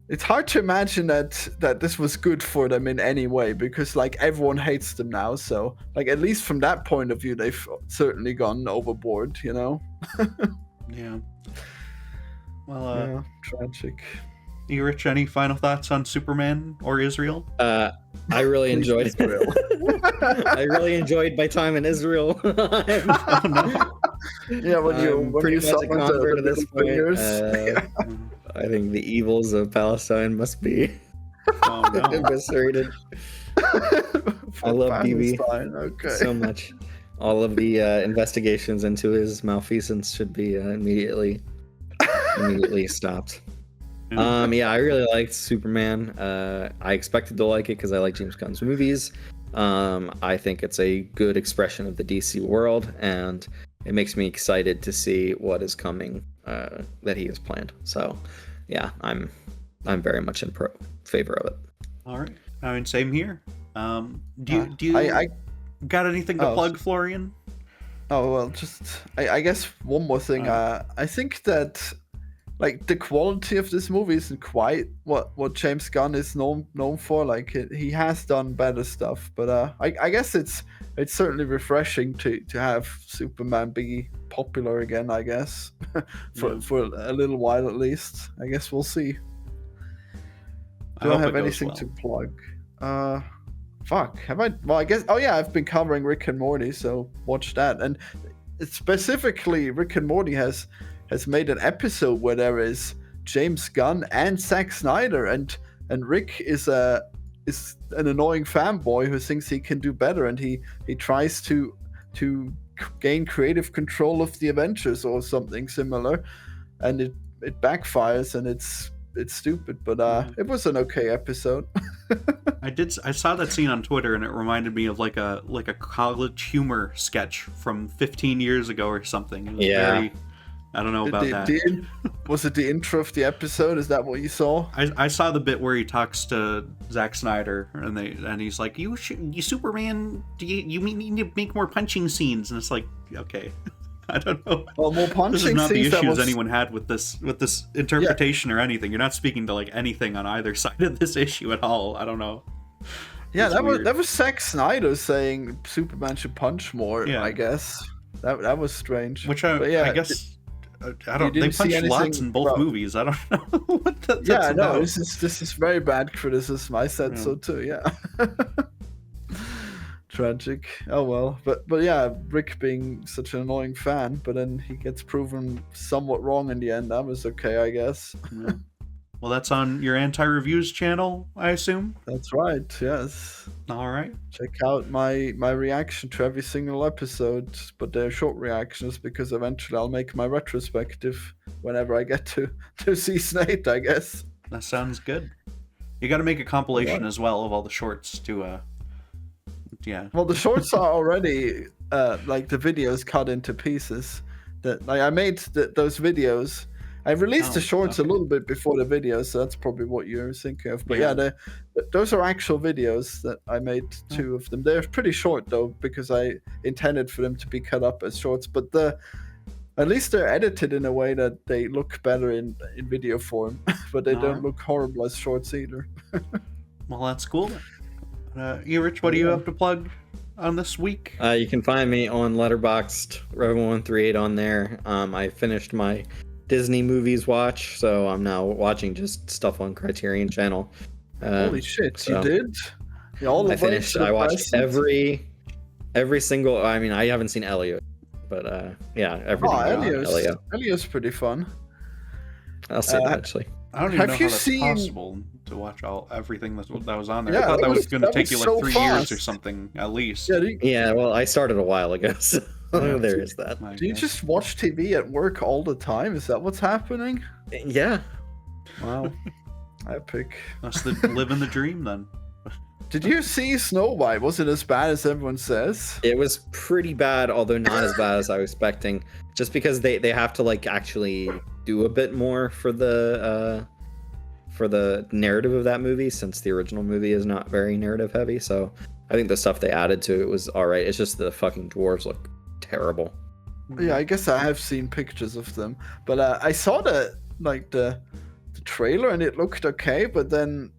It's hard to imagine that this was good for them in any way, because like everyone hates them now. So like, at least from that point of view, they've certainly gone overboard, you know? Yeah. Well, yeah, tragic. You, Rich, any final thoughts on Superman or Israel? I really enjoyed Israel. I really enjoyed my time in Israel. Yeah, when you saw a convert at this point. Yeah. I think the evils of Palestine must be eviscerated. I love BB so much. All of the investigations into his malfeasance should be immediately stopped. Yeah, I really liked Superman. I expected to like it because I like James Gunn's movies. I think it's a good expression of the DC world, and it makes me excited to see what is coming that he has planned. So, yeah, I'm very much in favor of it. All right, I mean, same here. Do you got anything to plug, Florian? Oh well, just I guess one more thing. I think that like the quality of this movie isn't quite what James Gunn is known for. Like he has done better stuff, but I guess it's certainly refreshing to have Superman be popular again. I guess for a little while at least. I guess we'll see. Do I have anything to plug? Fuck. Have I? Well, I guess. Oh yeah, I've been covering Rick and Morty, so watch that. And specifically, Rick and Morty has made an episode where there is James Gunn and Zack Snyder, and Rick is an annoying fanboy who thinks he can do better, and he tries to gain creative control of the Avengers or something similar, and it backfires, and it's stupid, but it was an okay episode. I saw that scene on Twitter, and it reminded me of like a college humor sketch from 15 years ago or something. It was very, I don't know about that. Was it the intro of the episode? Is that what you saw? I saw the bit where he talks to Zack Snyder, and he's like, "You Superman, you need to make more punching scenes," and it's like, okay. I don't know. Well, more punching this is not the scenes issues anyone had with this interpretation or anything. You're not speaking to like anything on either side of this issue at all. I don't know. Yeah, that was Zack Snyder saying Superman should punch more. Yeah. I guess that was strange. Which I guess I don't. They punched lots in both movies. I don't know what that's about. No, this is very bad criticism. I said so too. Yeah. Tragic. Oh well, but yeah, Rick being such an annoying fan, but then he gets proven somewhat wrong in the end. That was okay, I guess. Yeah. Well, that's on your anti-reviews channel, I assume. That's right. Yes. All right. Check out my reaction to every single episode, but they're short reactions because eventually I'll make my retrospective whenever I get to season 8, I guess. That sounds good. You got to make a compilation as well of all the shorts to. Yeah. Well, the shorts are already like the videos cut into pieces. That like I made those videos. I released the shorts a little bit before the videos, so that's probably what you're thinking of. But those are actual videos that I made 2 of them. They're pretty short though, because I intended for them to be cut up as shorts. But at least they're edited in a way that they look better in video form, but they don't look horrible as shorts either. Well, that's cool. Rich, what do you have to plug on this week? You can find me on Letterboxd, Rev138 on there. I finished my Disney movies watch, so I'm now watching just stuff on Criterion Channel. Holy shit, so you did? Yeah, I finished. I watched every single. I mean, I haven't seen Elio, but yeah, everything. Elio's pretty fun. I'll see that actually. I don't even Have know you how that's seen- possible to watch everything that was on there. Yeah, I thought that that was was- going to that take you was like so 3 years fast. or something at least. Yeah, Yeah, well, I started a while ago, so there is that. I do you guess. just watch TV at work all the time? Is that what's happening? Yeah. Wow. Epic. Must have living the dream then. Did you see Snow White? Was it as bad as everyone says? It was pretty bad, although not as bad as I was expecting. Just because they have to like actually do a bit more for the narrative of that movie, since the original movie is not very narrative heavy. So I think the stuff they added to it was all right. It's just the fucking dwarves look terrible. Yeah, I guess I have seen pictures of them, but I saw the trailer and it looked okay, but then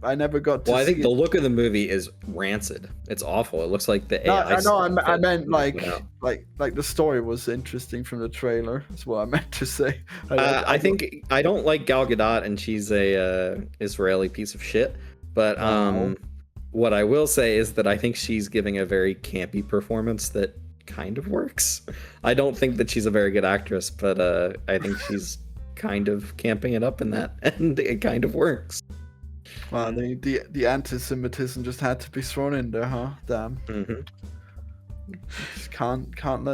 I never got to Well, I think see the it. look of the movie is rancid. It's awful. It looks like the No, AI. I know. I meant you like know. like the story was interesting from the trailer. That's what I meant to say. I think I don't like Gal Gadot, and she's a Israeli piece of shit. But Wow. what I will say is that I think she's giving a very campy performance that kind of works. I don't think that she's a very good actress, but I think she's kind of camping it up in that, and it kind of works. Well, the anti-Semitism just had to be thrown in there, huh? Damn. Mm-hmm. Just can't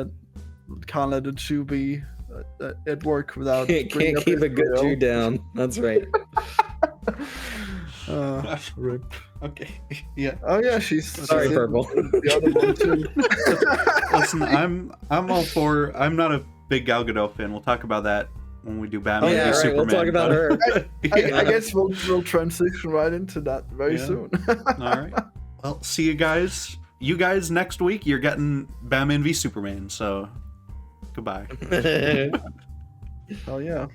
let a Jew be at work without bringing Can't up keep a good Israel. Jew down. That's right. Rip. Okay. Yeah. Oh yeah, she's Sorry, in Purple. the other one too. Listen, I'm all for. I'm not a big Gal Gadot fan. We'll talk about that when we do Batman Oh, yeah, v right, Superman. we'll talk about her. I guess we'll transition right into that very Yeah. soon. All right. Well, see you guys. You guys next week. You're getting Batman v Superman. So, goodbye. Oh yeah.